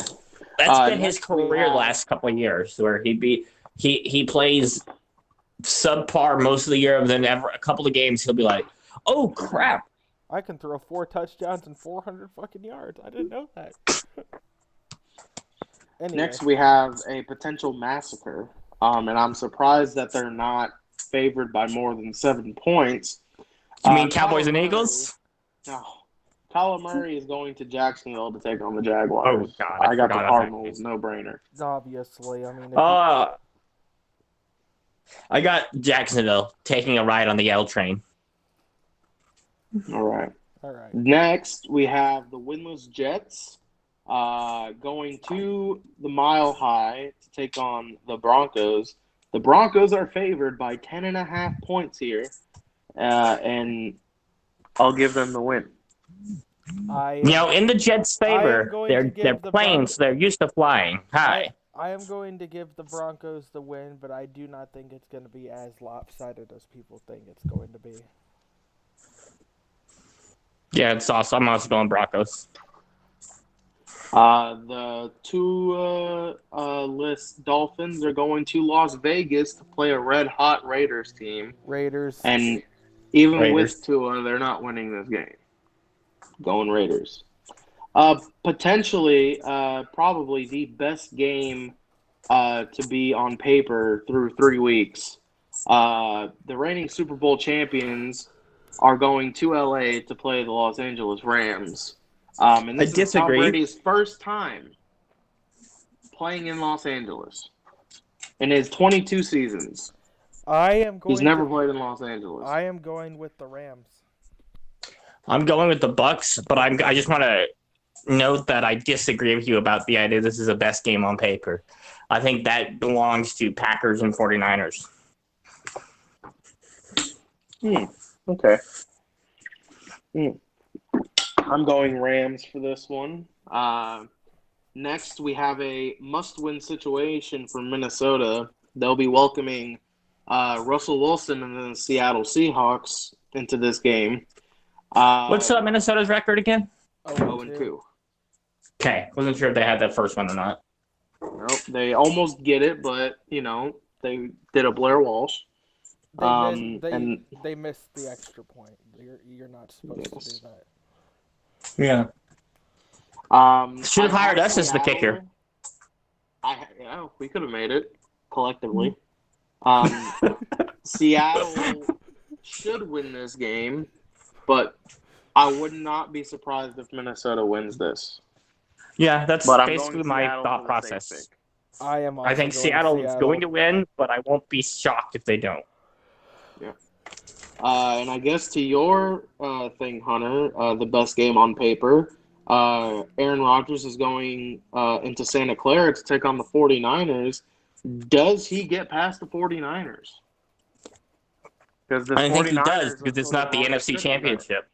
That's been his career the last couple of years, where he plays subpar most of the year, and then a couple of games he'll be like, "Oh crap! I can throw 4 touchdowns and 400 fucking yards. I didn't know that." Anyway. Next, we have a potential massacre, and I'm surprised that they're not favored by more than 7 points. You mean Cowboys and Eagles? No. Kyler Murray is going to Jacksonville to take on the Jaguars. Oh, God. I got the Cardinals, no-brainer. Obviously. I mean, I got Jacksonville taking a ride on the L train. All right. Next, we have the winless Jets going to the Mile High to take on the Broncos. The Broncos are favored by 10.5 points here, and I'll give them the win. In the Jets' favor, they're playing, so they're used to flying high. I am going to give the Broncos the win, but I do not think it's going to be as lopsided as people think it's going to be. Yeah, it's awesome. I'm also going Broncos. The two Dolphins are going to Las Vegas to play a red-hot Raiders team. Raiders. And even Raiders. with Tua, they're not winning this game. Going Raiders. Potentially, probably the best game to be on paper through 3 weeks. The reigning Super Bowl champions are going to LA to play the Los Angeles Rams. And this is Tom Brady's first time playing in Los Angeles in his 22 seasons. He's never played in Los Angeles. I am going with the Rams. I'm going with the Bucks, but I just want to note that I disagree with you about the idea this is the best game on paper. I think that belongs to Packers and 49ers. Okay. I'm going Rams for this one. Next, we have a must-win situation for Minnesota. They'll be welcoming Russell Wilson and the Seattle Seahawks into this game. What's Minnesota's record again? 0-2. Okay, wasn't sure if they had that first one or not. Nope, they almost get it, but they did a Blair Walsh. They missed the extra point. You're not supposed to do that. Yeah. Should have hired us as the kicker. We could have made it collectively. Seattle should win this game, but I would not be surprised if Minnesota wins this. Yeah, that's basically my thought process. I think Seattle is going to win, but I won't be shocked if they don't. Yeah. And I guess to your thing, Hunter, the best game on paper, Aaron Rodgers is going into Santa Clara to take on the 49ers. Does he get past the 49ers? I think he does, because it's not the NFC Championship.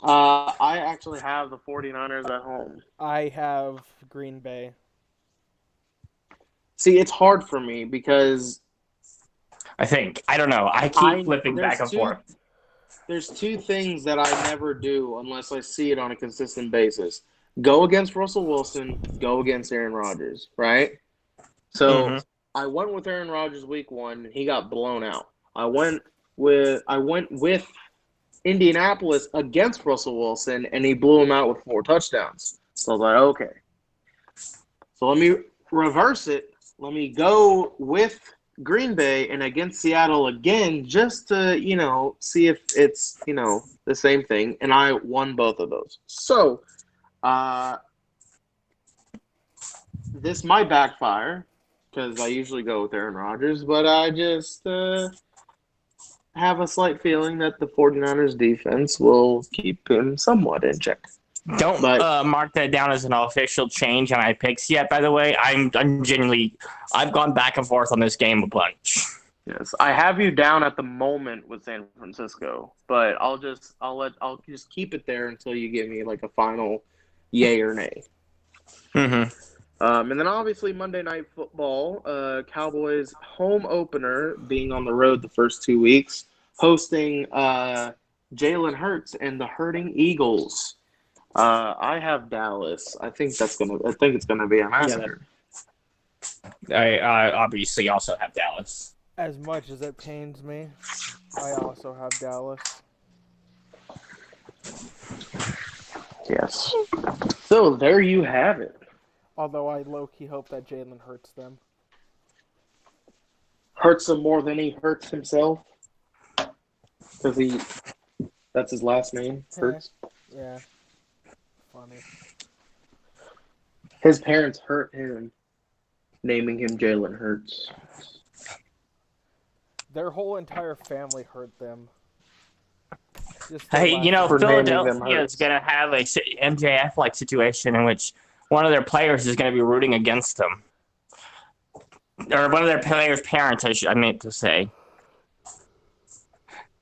I actually have the 49ers at home. I have Green Bay. See, it's hard for me because I don't know. I keep flipping back and forth. There's two things that I never do unless I see it on a consistent basis. Go against Russell Wilson, go against Aaron Rodgers, right? So I went with Aaron Rodgers week 1, and he got blown out. I went with Indianapolis against Russell Wilson, and he blew him out with 4 touchdowns. So I was like, okay. So let me reverse it. Let me go with Green Bay and against Seattle again just to, see if it's, the same thing. And I won both of those. So this might backfire because I usually go with Aaron Rodgers, but I just have a slight feeling that the 49ers defense will keep him somewhat in check. Don't mark that down as an official change on my picks yet, by the way. I'm genuinely – I've gone back and forth on this game a bunch. Yes, I have you down at the moment with San Francisco, but I'll just keep it there until you give me like a final yay or nay. Mm-hmm. And then obviously Monday Night Football, Cowboys home opener being on the road the first 2 weeks, hosting Jalen Hurts and the Hurting Eagles. I have Dallas. I think it's gonna be a massacre. I obviously also have Dallas. As much as it pains me, I also have Dallas. Yes. So there you have it. Although I low-key hope that Jalen hurts them. Hurts him more than he hurts himself? Because that's his last name, Hurts? Yeah. Funny. His parents hurt him, naming him Jalen Hurts. Their whole entire family hurt them. Hey, Philadelphia is going to have a MJF-like situation in which one of their players is going to be rooting against them. Or one of their players' parents, I meant to say.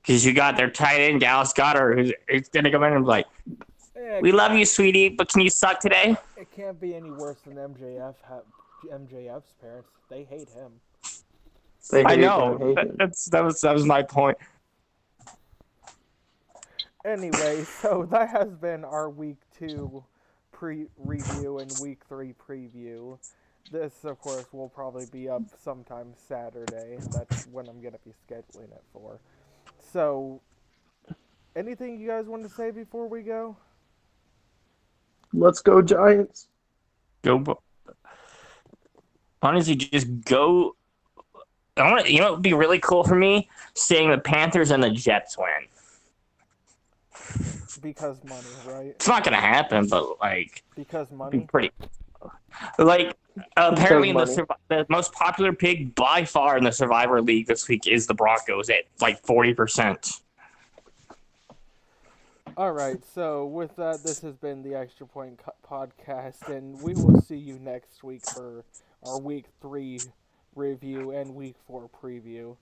Because you got their tight end, Dallas Goedert, who's going to come in and be like, we love you, sweetie, but can you suck today? It can't be any worse than MJF's parents. They hate him. I know. That was my point. Anyway, so that has been our week 2 review and week 3 preview. This, of course, will probably be up sometime Saturday. That's when I'm going to be scheduling it for. So, anything you guys want to say before we go? Let's go, Giants. Go. Honestly, just go. It would be really cool for me seeing the Panthers and the Jets win. Because money, right? It's not gonna happen, but because money. Be pretty. Apparently, the most popular pick by far in the Survivor League this week is the Broncos at 40%. All right, so with that, this has been the Extra Point podcast, and we will see you next week for our week 3 review and week 4 preview.